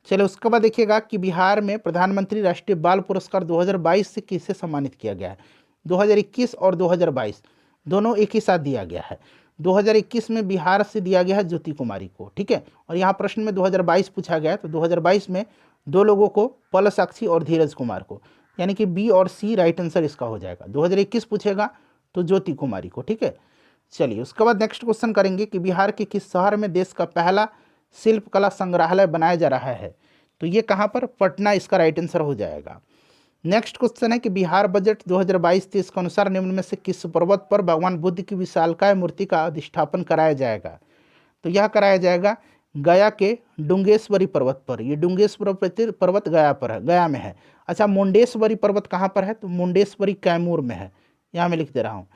चलिए उसके बाद देखिएगा कि बिहार में प्रधानमंत्री राष्ट्रीय बाल पुरस्कार 2022 से किसे सम्मानित किया गया है? 2021 और 2022 दोनों एक ही साथ दिया गया है। 2021 में बिहार से दिया गया है ज्योति कुमारी को। ठीक है, और यहाँ प्रश्न में 2022 पूछा गया है, तो 2022 में 2 लोगों को, पल साक्षी और धीरज कुमार को, यानी कि बी और सी राइट आंसर इसका हो जाएगा। 2021 पूछेगा तो ज्योति कुमारी को। ठीक है, चलिए उसके बाद नेक्स्ट क्वेश्चन करेंगे कि बिहार के किस शहर में देश का पहला शिल्पकला संग्रहालय बनाया जा रहा है? तो ये कहाँ पर? पटना इसका राइट आंसर हो जाएगा। नेक्स्ट क्वेश्चन है कि बिहार बजट 2022-23 के अनुसार निम्न में से किस पर्वत पर भगवान बुद्ध की विशालकाय मूर्ति का अधिष्ठापन कराया जाएगा? तो यह कराया जाएगा गया के डुंगेश्वरी पर्वत पर। ये डुंगेश्वरी पर्वत गया पर है, गया में है। अच्छा, मुंडेश्वरी पर्वत कहाँ पर है? तो मुंडेश्वरी कैमूर में है, यहाँ मैं लिख दे रहा हूँ।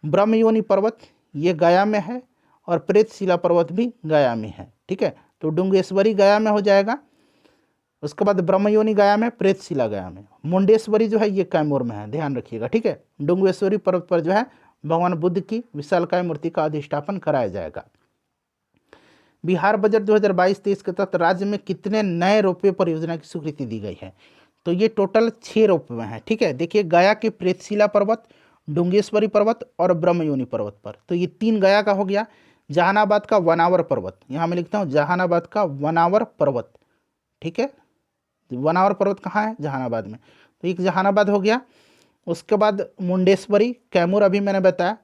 ब्रह्मयोनी पर्वत ये गया में है और प्रेतशिला पर्वत भी गया में है। ठीक है, तो डुंगेश्वरी गया में हो जाएगा, उसके बाद ब्रह्मयोनी गया में, प्रेतशिला गया में, मुंडेश्वरी जो है ये कैमूर में है, ध्यान रखिएगा। ठीक है, डुंगेश्वरी पर्वत पर जो है भगवान बुद्ध की विशालकाय मूर्ति का अधिष्ठापन कराया जाएगा। बिहार बजट 2022-23 के तहत राज्य में कितने नए रोपवे परियोजना की स्वीकृति दी गई है? तो ये टोटल 6 रोपवे हैं। ठीक है, देखिए गया के प्रेतशिला पर्वत, डुंगेश्वरी पर्वत और ब्रह्मयोनी पर्वत पर, तो ये 3 गया का हो गया। जहानाबाद का वनावर पर्वत, यहाँ मैं लिखता हूँ जहानाबाद का वनावर पर्वत। ठीक है, वनावर पर्वत कहाँ है? जहानाबाद में, तो एक जहानाबाद हो गया। उसके बाद मुंडेश्वरी कैमूर, अभी मैंने बताया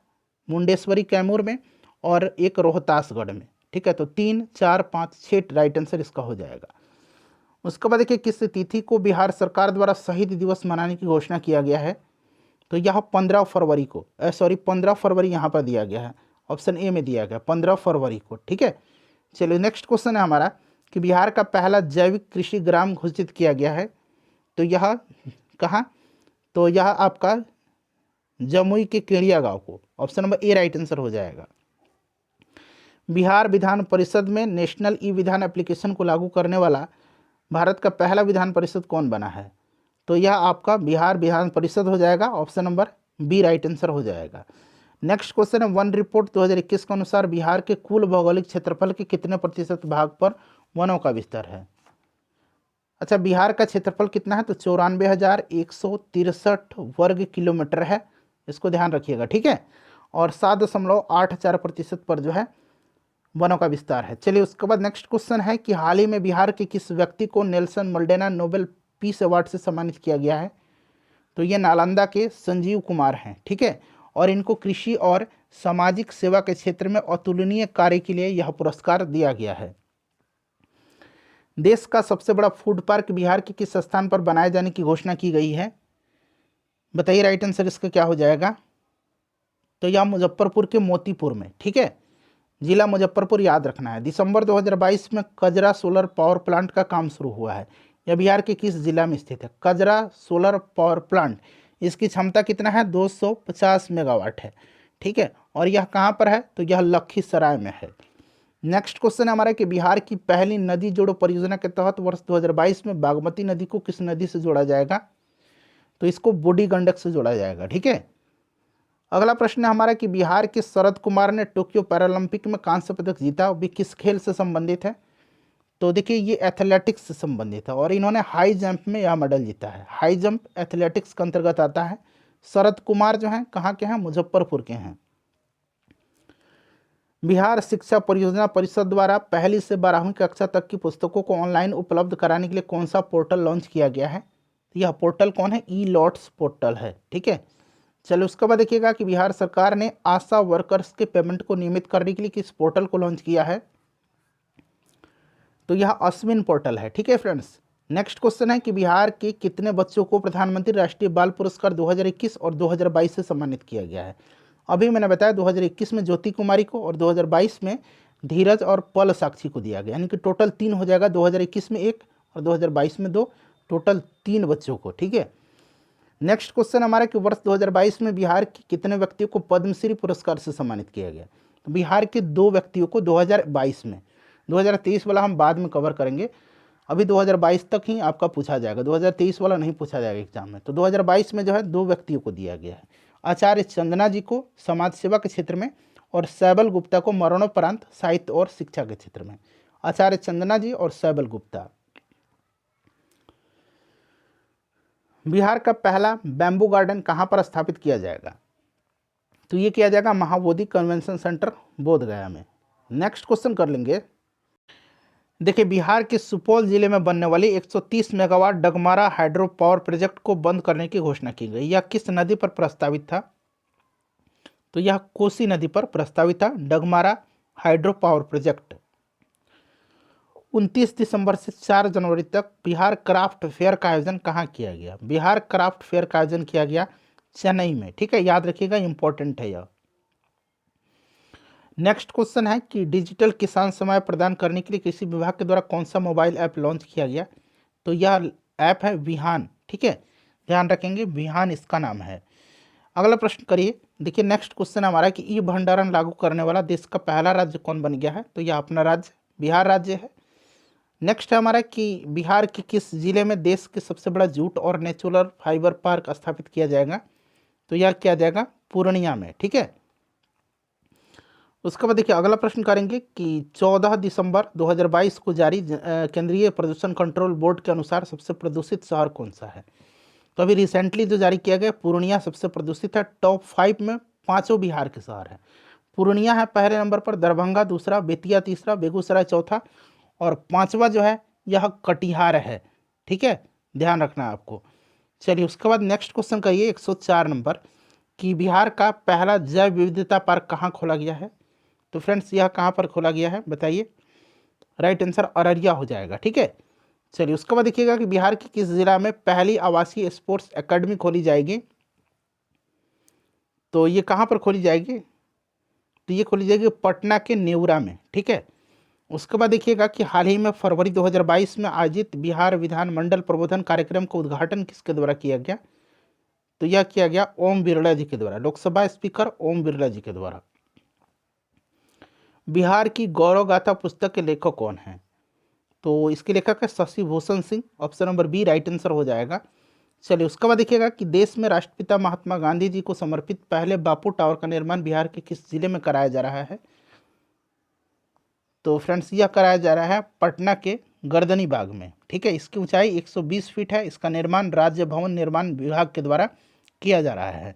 मुंडेश्वरी कैमूर में, और एक रोहतासगढ़ में। ठीक है, तो 3, 4, 5, 6 राइट आंसर इसका हो जाएगा। उसके बाद देखिए किस तिथि को बिहार सरकार द्वारा शहीद दिवस मनाने की घोषणा किया गया है? तो यह 15 फरवरी को, 15 फरवरी यहाँ पर दिया गया है, ऑप्शन ए में दिया गया 15 फरवरी को। ठीक है, चलिए नेक्स्ट क्वेश्चन है हमारा कि बिहार का पहला जैविक कृषि ग्राम घोषित किया गया है, तो यह कहाँ? तो यह आपका जमुई के केड़िया गांव को, option number A right answer हो जाएगा। बिहार विधान परिषद में नेशनल ई विधान एप्लीकेशन को लागू करने वाला भारत का पहला विधान परिषद कौन बना है? तो यह आपका बिहार विधान परिषद हो जाएगा, option number B right answer हो जाएगा। नेक्स्ट क्वेश्चन है वन रिपोर्ट 2021 के अनुसार बिहार के कुल भौगोलिक क्षेत्रफल के कितने प्रतिशत भाग पर वनों का विस्तार है? अच्छा, बिहार का क्षेत्रफल कितना है? तो 94,163 वर्ग किलोमीटर है, इसको ध्यान रखिएगा। ठीक है, और 7.84% पर जो है वनों का विस्तार है। चलिए उसके बाद नेक्स्ट क्वेश्चन है कि हाल ही में बिहार के किस व्यक्ति को Nelson Mandela Nobel peace award से सम्मानित किया गया है? तो ये नालंदा के संजीव कुमार हैं। ठीक है, और इनको कृषि और सामाजिक सेवा के क्षेत्र में अतुलनीय कार्य के लिए यह पुरस्कार दिया गया है। देश का सबसे बड़ा फूड पार्क बिहार के किस स्थान पर बनाए जाने की घोषणा की गई है? बताइए राइट आंसर इसका क्या हो जाएगा। तो यह मुजफ्फरपुर के मोतीपुर में, ठीक है, जिला मुजफ्फरपुर याद रखना है। दिसंबर 2022 में कजरा सोलर पावर प्लांट का काम शुरू हुआ है। यह बिहार के किस जिला में स्थित है? कजरा सोलर पावर प्लांट, इसकी क्षमता कितना है? 250 मेगावाट है, ठीक है। और यह कहाँ पर है? तो यह लखीसराय में है। नेक्स्ट क्वेश्चन हमारा कि बिहार की पहली नदी जोड़ो परियोजना के तहत वर्ष 2022 में बागमती नदी को किस नदी से जोड़ा जाएगा? तो इसको बूढ़ी गंडक से जोड़ा जाएगा, ठीक है। अगला प्रश्न है हमारा कि बिहार के शरद कुमार ने टोक्यो पैरालंपिक में कांस्य पदक जीता, वो किस खेल से संबंधित है? तो देखिए ये एथलेटिक्स से संबंधित है और इन्होंने हाई जंप में यह मेडल जीता है। हाई जंप एथलेटिक्स के अंतर्गत आता है। शरद कुमार जो हैं कहाँ के हैं? मुजफ्फरपुर के हैं। बिहार शिक्षा परियोजना परिषद द्वारा पहली से 12वीं कक्षा तक की पुस्तकों को ऑनलाइन उपलब्ध कराने के लिए कौन सा पोर्टल लॉन्च किया गया है? यह पोर्टल कौन है? ई लॉट्स पोर्टल है, ठीक है। चलो उसके बाद देखिएगा कि बिहार सरकार ने आशा वर्कर्स के पेमेंट को नियमित करने के लिए किस पोर्टल को लॉन्च किया है? तो यह अश्विन पोर्टल है, ठीक है फ्रेंड्स। नेक्स्ट क्वेश्चन है कि बिहार के कितने बच्चों को प्रधानमंत्री राष्ट्रीय बाल पुरस्कार 2021 और 2022 से सम्मानित किया गया है? अभी मैंने बताया 2021 में ज्योति कुमारी को और 2022 में धीरज और पल साक्षी को दिया गया, यानी कि टोटल 3 हो जाएगा। 2021 में 1 और 2022 में 2, टोटल 3 बच्चों को, ठीक है। नेक्स्ट क्वेश्चन हमारा कि वर्ष 2022 में बिहार के कितने व्यक्तियों को पद्मश्री पुरस्कार से सम्मानित किया गया? तो बिहार के 2 व्यक्तियों को 2022 में, 2023 वाला हम बाद में कवर करेंगे, अभी 2022 तक ही आपका पूछा जाएगा, 2023 वाला नहीं पूछा जाएगा एग्जाम में। तो 2022 में जो है 2 व्यक्तियों को दिया गया है, आचार्य चंदना जी को समाज सेवा के क्षेत्र में और सैबल गुप्ता को मरणोपरांत साहित्य और शिक्षा के क्षेत्र में। आचार्य चंदना जी और सैबल गुप्ता। बिहार का पहला बैम्बू गार्डन कहाँ पर स्थापित किया जाएगा? तो ये किया जाएगा महाबोधि कन्वेंशन सेंटर बोधगया में। नेक्स्ट क्वेश्चन कर लेंगे। देखिए बिहार के सुपौल जिले में बनने वाली 130 megawatt Dagmara hydro power project को बंद करने की घोषणा की गई। यह किस नदी पर प्रस्तावित था? तो यह कोसी नदी पर प्रस्तावित था डगमारा हाइड्रो पावर प्रोजेक्ट। 29 दिसंबर से 4 जनवरी तक बिहार क्राफ्ट फेयर का आयोजन कहाँ किया गया? बिहार क्राफ्ट फेयर का आयोजन किया गया चेन्नई में, ठीक है, याद रखिएगा, इंपॉर्टेंट है यह। नेक्स्ट क्वेश्चन है कि डिजिटल किसान सेवाएं प्रदान करने के लिए कृषि विभाग के द्वारा कौन सा मोबाइल ऐप लॉन्च किया गया? तो यह ऐप है विहान, ठीक है, ध्यान रखेंगे, विहान इसका नाम है। अगला प्रश्न करिए। देखिए नेक्स्ट क्वेश्चन हमारा कि ई भंडारण लागू करने वाला देश का पहला राज्य कौन बन गया है? तो यह अपना राज्य बिहार राज्य है। नेक्स्ट है हमारा कि बिहार के किस जिले में देश के सबसे बड़ा जूट और नेचुरल फाइबर पार्क स्थापित किया जाएगा? तो यह किया जाएगा पूर्णिया में, ठीक है। उसके बाद देखिए अगला प्रश्न करेंगे कि 14 दिसंबर 2022 को जारी केंद्रीय प्रदूषण कंट्रोल बोर्ड के अनुसार सबसे प्रदूषित शहर कौन सा है? तो अभी रिसेंटली जो जारी किया गया पूर्णिया सबसे प्रदूषित है। टॉप 5 में 5 बिहार के शहर हैं। पूर्णिया है पहले नंबर पर, दरभंगा दूसरा, बेतिया तीसरा, बेगूसराय चौथा और 5वां जो है यह कटिहार है, ठीक है, ध्यान रखना है आपको। चलिए उसके बाद नेक्स्ट क्वेश्चन करिए 104 नंबर कि बिहार का पहला जैव विविधता पार्क कहाँ खोला गया है? तो फ्रेंड्स यह कहाँ पर खोला गया है बताइए। राइट आंसर अररिया हो जाएगा, ठीक है। चलिए उसके बाद देखिएगा कि बिहार के किस जिला में पहली आवासीय स्पोर्ट्स एकेडमी खोली जाएगी? तो ये कहाँ पर खोली जाएगी? तो ये खोली जाएगी पटना के नेवरा में, ठीक है। उसके बाद देखिएगा कि हाल ही में फरवरी 2022 में आयोजित बिहार विधानमंडल प्रबोधन कार्यक्रम का उद्घाटन किसके द्वारा किया गया? तो यह किया गया ओम बिरला जी के द्वारा, लोकसभा स्पीकर ओम बिरला जी के द्वारा। बिहार की गौरव गाथा पुस्तक के लेखक कौन हैं? तो इसके लेखक है Shashi Bhushan Singh, option number B right answer हो जाएगा। चलिए उसके बाद देखिएगा कि देश में राष्ट्रपिता महात्मा गांधी जी को समर्पित पहले बापू टावर का निर्माण बिहार के किस जिले में कराया जा रहा है? तो फ्रेंड्स यह कराया जा रहा है पटना के गर्दनी बाग में, ठीक है। इसकी ऊंचाई 120 फीट है। इसका निर्माण राज्य भवन निर्माण विभाग के द्वारा किया जा रहा है।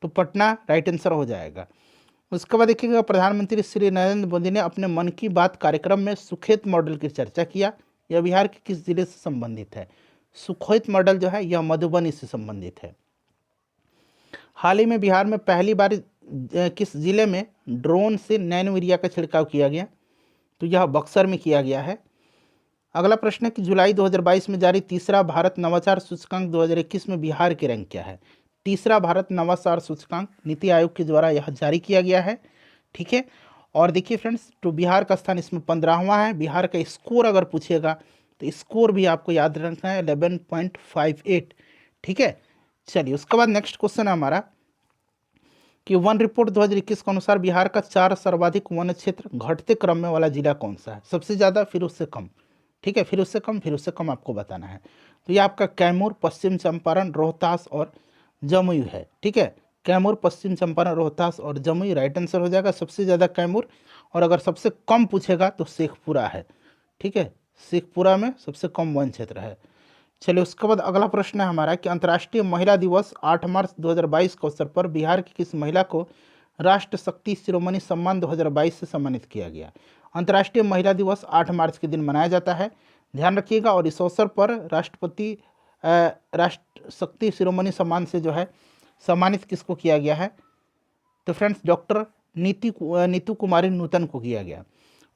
तो पटना राइट आंसर हो जाएगा। उसके बाद देखिएगा प्रधानमंत्री श्री नरेंद्र मोदी ने अपने मन की बात कार्यक्रम में सुखेत मॉडल की चर्चा किया। यह बिहार के किस जिले से संबंधित है? सुखेत मॉडल जो है यह मधुबनी से संबंधित है। हाल ही में बिहार में पहली बार किस जिले में ड्रोन से नैनो यूरिया का छिड़काव किया गया? तो यह बक्सर में किया गया है। अगला प्रश्न है कि जुलाई 2022 में जारी तीसरा भारत नवाचार सूचकांक 2021 में बिहार की रैंक क्या है? तीसरा भारत नवाचार सूचकांक नीति आयोग के द्वारा यह जारी किया गया है। ठीक है, और देखिए फ्रेंड्स, तो बिहार का स्थान इसमें 15वां है। बिहार का स्कोर अगर पूछेगा तो स्कोर भी आपको याद रखना है 11.58। ठीक है, चलिए उसके बाद नेक्स्ट क्वेश्चन है हमारा कि वन रिपोर्ट 2021 के अनुसार बिहार का 4 सर्वाधिक वन क्षेत्र घटते क्रम में वाला जिला कौन सा है? सबसे ज़्यादा, फिर उससे कम। ठीक है, फिर उससे कम, फिर उससे कम आपको बताना है। तो ये आपका कैमूर, पश्चिम चंपारण, रोहतास और जमुई है। ठीक है, कैमूर, पश्चिम चंपारण, रोहतास और जमुई राइट आंसर हो जाएगा। सबसे ज़्यादा कैमूर, और अगर सबसे कम पूछेगा तो शेखपुरा है। ठीक है, शेखपुरा में सबसे कम वन क्षेत्र है। चलिए उसके बाद अगला प्रश्न है हमारा कि अंतर्राष्ट्रीय महिला दिवस 8 मार्च 2022 के अवसर पर बिहार की किस महिला को राष्ट्र शक्ति शिरोमणि सम्मान 2022 से सम्मानित किया गया? अंतर्राष्ट्रीय महिला दिवस 8 मार्च के दिन मनाया जाता है, ध्यान रखिएगा। और इस अवसर पर राष्ट्रपति राष्ट्र शक्ति शिरोमणि सम्मान से जो है सम्मानित किसको किया गया है? तो फ्रेंड्स डॉक्टर नीतू कुमारी नूतन को किया गया।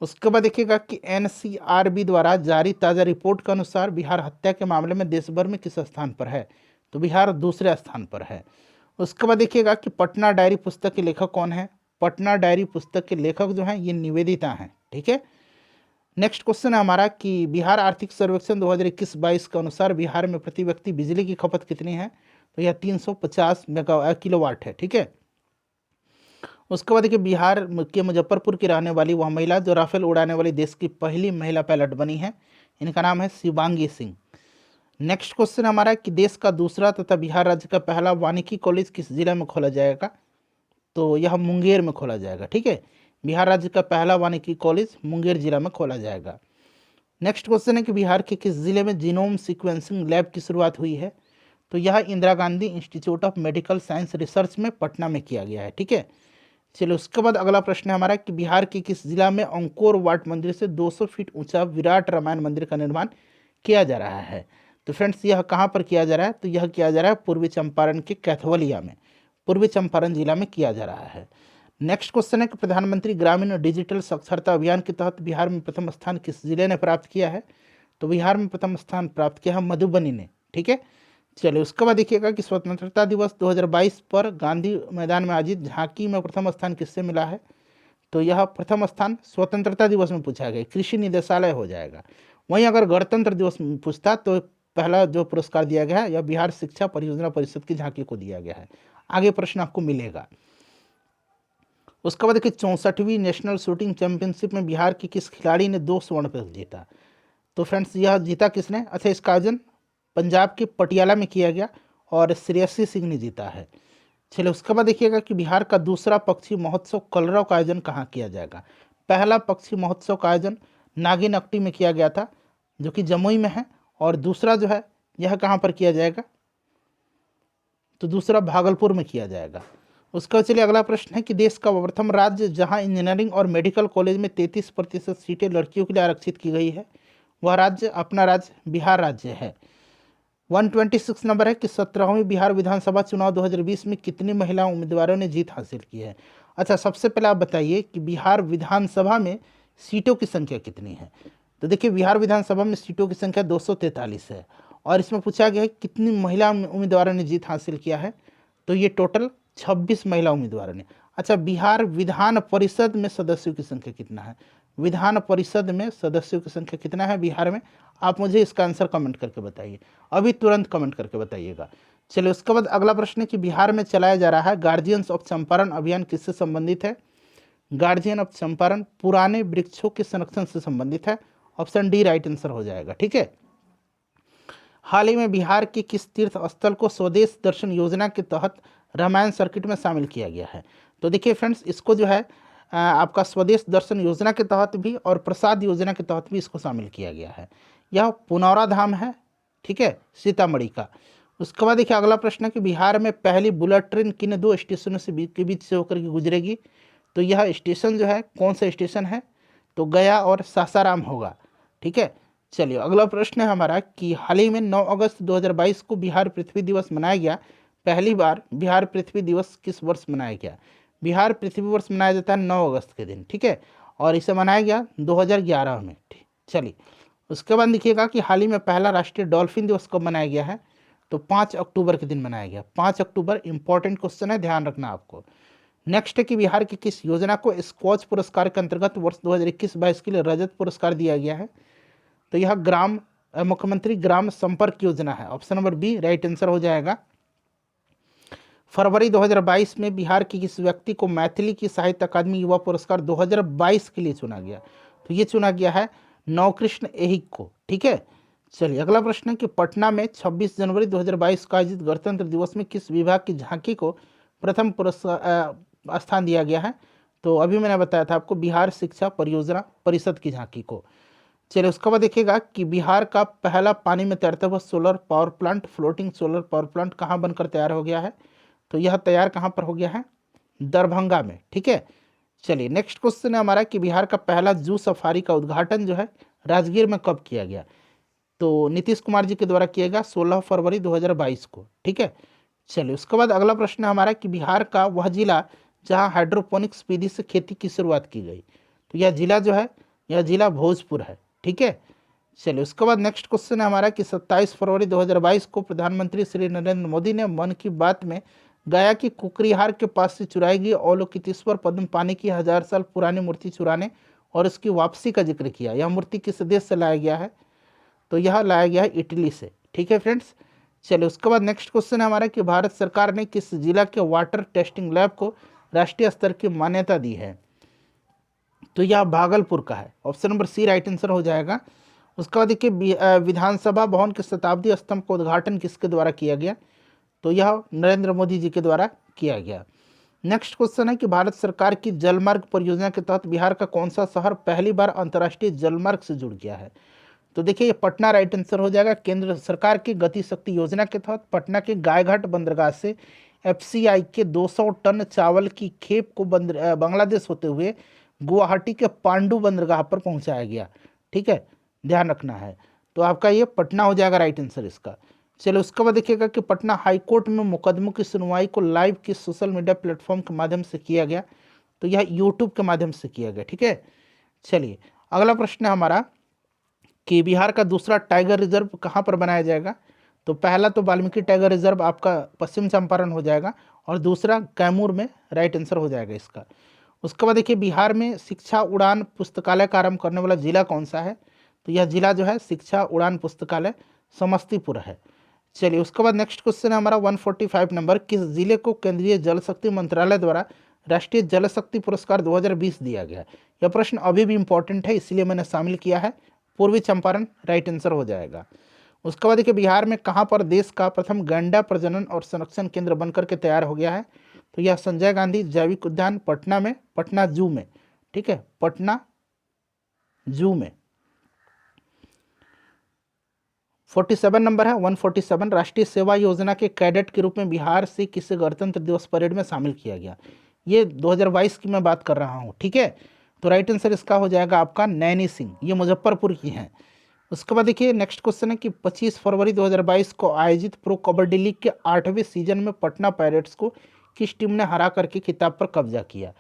उसके बाद देखिएगा कि एनसीआरबी द्वारा जारी ताज़ा रिपोर्ट के अनुसार बिहार हत्या के मामले में देश भर में किस स्थान पर है? तो बिहार दूसरे स्थान पर है। उसके बाद देखिएगा कि पटना डायरी पुस्तक के लेखक कौन है? पटना डायरी पुस्तक के लेखक जो हैं ये निवेदिता हैं। ठीक है, नेक्स्ट क्वेश्चन है हमारा कि बिहार आर्थिक सर्वेक्षण 2021-22 के अनुसार बिहार में प्रति व्यक्ति बिजली की खपत कितनी है? तो यह 350 किलोवाट है। ठीक है, उसके बाद देखिए बिहार के मुजफ्फरपुर की रहने वाली वह महिला जो राफेल उड़ाने वाली देश की पहली महिला पायलट बनी है, इनका नाम है शिवांगी सिंह। नेक्स्ट क्वेश्चन हमारा कि देश का दूसरा तथा बिहार राज्य का पहला वानिकी कॉलेज किस जिले में खोला जाएगा? तो यह मुंगेर में खोला जाएगा। ठीक है, बिहार राज्य का पहला वानिकी कॉलेज मुंगेर जिला में खोला जाएगा। नेक्स्ट क्वेश्चन है कि बिहार के किस जिले में जीनोम सीक्वेंसिंग लैब की शुरुआत हुई है? तो यह Indira Gandhi institute of medical science research में पटना में किया गया है। ठीक है, चलिए उसके बाद अगला प्रश्न है हमारा कि बिहार के किस जिला में अंकोर वाट मंदिर से 200 फीट ऊंचा विराट रामायण मंदिर का निर्माण किया जा रहा है? तो फ्रेंड्स यह कहाँ पर किया जा रहा है? तो यह किया जा रहा है पूर्वी चंपारण के कैथवलिया में, पूर्वी चंपारण जिला में किया जा रहा है। नेक्स्ट क्वेश्चन है कि प्रधानमंत्री ग्रामीण डिजिटल साक्षरता अभियान के तहत बिहार में प्रथम स्थान किस जिले ने प्राप्त किया है? तो बिहार में प्रथम स्थान प्राप्त किया है मधुबनी ने। ठीक है, चलिए उसके बाद देखिएगा कि स्वतंत्रता दिवस 2022 पर गांधी मैदान में आयोजित झांकी में प्रथम स्थान किससे मिला है? तो यह प्रथम स्थान स्वतंत्रता दिवस में पूछा गया, कृषि निदेशालय हो जाएगा। वहीं अगर गणतंत्र दिवस में पूछता तो पहला जो पुरस्कार दिया गया है यह बिहार शिक्षा परियोजना परिषद की झांकी को दिया गया है। आगे प्रश्न आपको मिलेगा। उसके बाद देखिए 64वीं नेशनल शूटिंग चैंपियनशिप में बिहार की किस खिलाड़ी ने 2 स्वर्ण पदक जीता? तो फ्रेंड्स यह जीता किसने? अच्छा, इसका आयोजन पंजाब के पटियाला में किया गया और श्रेयसी सिंह ने जीता है। चलिए उसके बाद देखिएगा कि बिहार का दूसरा पक्षी महोत्सव कलरव का आयोजन कहाँ किया जाएगा? पहला पक्षी महोत्सव का आयोजन नागिनट्टी में किया गया था जो कि जमुई में है, और दूसरा जो है यह कहाँ पर किया जाएगा? तो दूसरा भागलपुर में किया जाएगा। उसका चलिए अगला प्रश्न है कि देश का प्रथम राज्य जहाँ इंजीनियरिंग और मेडिकल कॉलेज में 33% सीटें लड़कियों के लिए आरक्षित की गई है, वह राज्य अपना राज्य बिहार राज्य है। 126 नंबर है कि 17वीं बिहार विधानसभा चुनाव 2020 में कितनी महिला उम्मीदवारों ने जीत हासिल की है? अच्छा, सबसे पहले आप बताइए कि बिहार विधानसभा में सीटों की संख्या कितनी है? तो देखिए बिहार विधानसभा में सीटों की संख्या 243 है, और इसमें पूछा गया है कितनी महिला उम्मीदवारों ने जीत हासिल किया है? तो ये टोटल 26 महिला उम्मीदवारों ने। अच्छा, बिहार विधान परिषद में सदस्यों की संख्या कितना है? विधान परिषद में सदस्यों की संख्या कितना है बिहार में? आप मुझे इसका आंसर कमेंट करके बताइए, अभी तुरंत कमेंट करके बताइएगा। चलिए उसके बाद अगला प्रश्न है कि बिहार में चलाया जा रहा है गार्जियंस ऑफ चंपारण अभियान किससे संबंधित है? गार्जियन ऑफ चंपारण पुराने वृक्षों के संरक्षण से संबंधित है। ऑप्शन डी राइट आंसर हो जाएगा। ठीक है, हाल ही में बिहार के किस तीर्थ स्थल को स्वदेश दर्शन योजना के तहत रामायण सर्किट में शामिल किया गया है? तो देखिए फ्रेंड्स, इसको जो है आपका स्वदेश दर्शन योजना के तहत भी और प्रसाद योजना के तहत भी इसको शामिल किया गया है। यह पुनौरा धाम है। ठीक है, सीतामढ़ी का। उसके बाद देखिए अगला प्रश्न है कि बिहार में पहली बुलेट ट्रेन किन 2 स्टेशनों के बीच से होकर के गुजरेगी? तो यह स्टेशन जो है कौन सा स्टेशन है? तो गया और सासाराम होगा। ठीक है, चलिए अगला प्रश्न है हमारा कि हाल ही में 9 अगस्त 2022 को बिहार पृथ्वी दिवस मनाया गया, पहली बार बिहार पृथ्वी दिवस किस वर्ष मनाया गया? बिहार पृथ्वी वर्ष मनाया जाता है 9 अगस्त के दिन, ठीक है, और इसे मनाया गया 2011 में। चलिए, उसके बाद देखिएगा कि हाल ही में पहला राष्ट्रीय डॉल्फिन दिवस कब मनाया गया है? तो 5 अक्टूबर के दिन मनाया गया। 5 अक्टूबर इंपॉर्टेंट क्वेश्चन है, ध्यान रखना आपको। नेक्स्ट है कि बिहार की किस योजना को स्कॉच पुरस्कार के अंतर्गत वर्ष 2021-22 के लिए रजत पुरस्कार दिया गया है? तो यह मुख्यमंत्री ग्राम संपर्क योजना है। Option number B right answer हो जाएगा। फरवरी 2022 में बिहार के किस व्यक्ति को मैथिली की साहित्य अकादमी युवा पुरस्कार 2022 के लिए चुना गया? तो ये चुना गया है नवकृष्ण ऐहिक को, ठीक है। चलिए, अगला प्रश्न है कि पटना में 26 जनवरी 2022 को आयोजित गणतंत्र दिवस में किस विभाग की झांकी को प्रथम पुरस्कार स्थान दिया गया है? तो अभी मैंने बताया था आपको, बिहार शिक्षा परियोजना परिषद की झांकी को। चलिए, उसके बाद देखिएगा कि बिहार का पहला पानी में तैरता हुआ solar power plant, floating solar power plant कहाँ बनकर तैयार हो गया है? तो यह तैयार कहाँ पर हो गया है? दरभंगा में, ठीक है। चलिए, नेक्स्ट क्वेश्चन है हमारा कि बिहार का पहला जू सफारी का उद्घाटन जो है राजगीर में कब किया गया? तो नीतीश कुमार जी के द्वारा किया गया 16 फरवरी 2022 को, ठीक है। चलिए, उसके बाद अगला प्रश्न है हमारा कि बिहार का वह जिला जहां हाइड्रोपोनिक्स विधि से खेती की शुरुआत की गई? तो यह जिला जो है, यह जिला भोजपुर है, ठीक है। चलिए, उसके बाद नेक्स्ट क्वेश्चन है हमारा कि 27 फरवरी 2022 को प्रधानमंत्री श्री नरेंद्र मोदी ने मन की बात में गया कि कुकरीहार के पास से चुराई गई अवलोकितेश्वर पद्म पानी की 1000 साल पुरानी मूर्ति चुराने और उसकी वापसी का जिक्र किया। यह मूर्ति किस देश से लाया गया है? तो यह लाया गया है इटली से, ठीक है फ्रेंड्स। चलिए, उसके बाद नेक्स्ट क्वेश्चन है हमारा कि भारत सरकार ने किस जिला के वाटर टेस्टिंग लैब को राष्ट्रीय स्तर की मान्यता दी है? तो यह भागलपुर का है। Option number C right answer हो जाएगा। उसके बाद देखिए, विधानसभा भवन के शताब्दी स्तंभ का उद्घाटन किसके द्वारा किया गया? तो यह नरेंद्र मोदी जी के द्वारा किया गया। नेक्स्ट क्वेश्चन है कि भारत सरकार की जलमार्ग परियोजना के तहत बिहार का कौन सा शहर पहली बार अंतर्राष्ट्रीय जलमार्ग से जुड़ गया है? तो देखिए, ये पटना राइट आंसर हो जाएगा। केंद्र सरकार की गति शक्ति योजना के तहत पटना के गायघाट बंदरगाह से एफसीआई के 200 टन चावल की खेप को बांग्लादेश होते हुए गुवाहाटी के पांडु बंदरगाह पर पहुंचाया गया, ठीक है, ध्यान रखना है। तो आपका ये पटना हो जाएगा राइट आंसर इसका। चलो, उसके बाद देखिएगा कि पटना हाईकोर्ट में मुकदमों की सुनवाई को लाइव किस सोशल मीडिया प्लेटफॉर्म के माध्यम से किया गया? तो यह यूट्यूब के माध्यम से किया गया, ठीक है। चलिए, अगला प्रश्न है हमारा कि बिहार का दूसरा टाइगर रिजर्व कहाँ पर बनाया जाएगा? तो पहला तो वाल्मीकि टाइगर रिजर्व आपका पश्चिम चंपारण हो जाएगा और दूसरा कैमूर में राइट आंसर हो जाएगा इसका। उसके बाद देखिए, बिहार में शिक्षा उड़ान पुस्तकालय का आरंभ करने वाला जिला कौन सा है? तो यह जिला जो है शिक्षा उड़ान पुस्तकालय समस्तीपुर है। चलिए, उसके बाद नेक्स्ट क्वेश्चन है हमारा 145 नंबर, किस जिले को केंद्रीय जल शक्ति मंत्रालय द्वारा राष्ट्रीय जल शक्ति पुरस्कार 2020 दिया गया? यह प्रश्न अभी भी इंपॉर्टेंट है, इसलिए मैंने शामिल किया है। पूर्वी चंपारण राइट आंसर हो जाएगा। उसके बाद देखिए, बिहार में कहाँ पर देश का प्रथम गैंडा प्रजनन और संरक्षण केंद्र बनकर के तैयार हो गया है? तो यह संजय गांधी जैविक उद्यान पटना में, पटना जू में, ठीक है, पटना जू में। 47 नंबर है 147, राष्ट्रीय सेवा योजना के कैडेट के रूप में बिहार से किसे गणतंत्र दिवस परेड में शामिल किया गया? ये 2022 की मैं बात कर रहा हूँ, ठीक है। तो राइट आंसर इसका हो जाएगा आपका नैनी सिंह, ये मुजफ्फरपुर की हैं। उसके बाद देखिए, नेक्स्ट क्वेश्चन है कि 25 फरवरी 2022 को आयोजित प्रो कबड्डी लीग के 8वें सीजन में पटना पायरेट्स को किस टीम ने हरा करके खिताब पर कब्जा किया?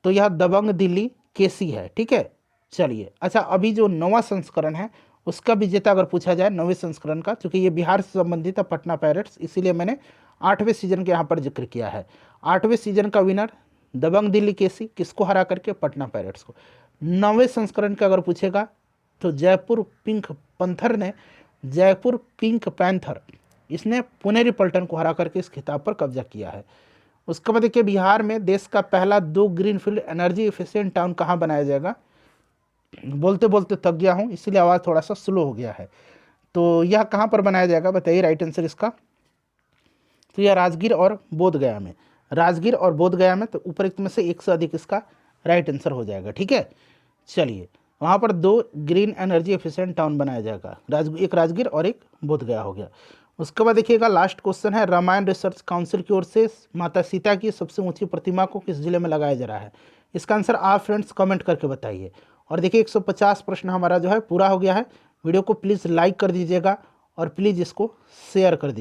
तो यह दबंग दिल्ली केसी है, ठीक है। चलिए, अच्छा, अभी जो 9वां संस्करण है उसका विजेता अगर पूछा जाए 9वें संस्करण का, क्योंकि ये बिहार से संबंधित है पटना पायरेट्स, इसीलिए मैंने 8वें सीजन के यहाँ पर जिक्र किया है। 8वें सीजन का विनर दबंग दिल्ली केसी, किसको हरा करके? पटना पायरेट्स को। 9वें संस्करण का अगर पूछेगा तो जयपुर पिंक पैंथर ने, जयपुर पिंक पैंथर, इसने पुनेरी पल्टन को हरा करके इस खिताब पर कब्जा किया है। उसके बाद देखिए, बिहार में देश का पहला 2 ग्रीनफील्ड एनर्जी एफिशिएंट टाउन कहाँ बनाया जाएगा? बोलते बोलते थक गया हूँ, इसीलिए आवाज़ थोड़ा सा स्लो हो गया है। तो यह कहाँ पर बनाया जाएगा बताइए राइट आंसर इसका? तो यह राजगीर और बोधगया में, राजगीर और बोधगया में, तो उपरोक्त में से एक से अधिक इसका राइट आंसर हो जाएगा, ठीक है। चलिए, वहाँ पर 2 ग्रीन एनर्जी एफिशिएंट टाउन बनाया जाएगा, एक राजगीर और एक बोधगया हो गया। उसके बाद देखिएगा, लास्ट क्वेश्चन है, रामायण रिसर्च काउंसिल की ओर से माता सीता की सबसे ऊंची प्रतिमा को किस जिले में लगाया जा रहा है? इसका आंसर आप फ्रेंड्स कमेंट करके बताइए। और देखिए, 150 प्रश्न हमारा जो है पूरा हो गया है। वीडियो को प्लीज़ लाइक कर दीजिएगा और प्लीज़ इसको शेयर कर दीजिए।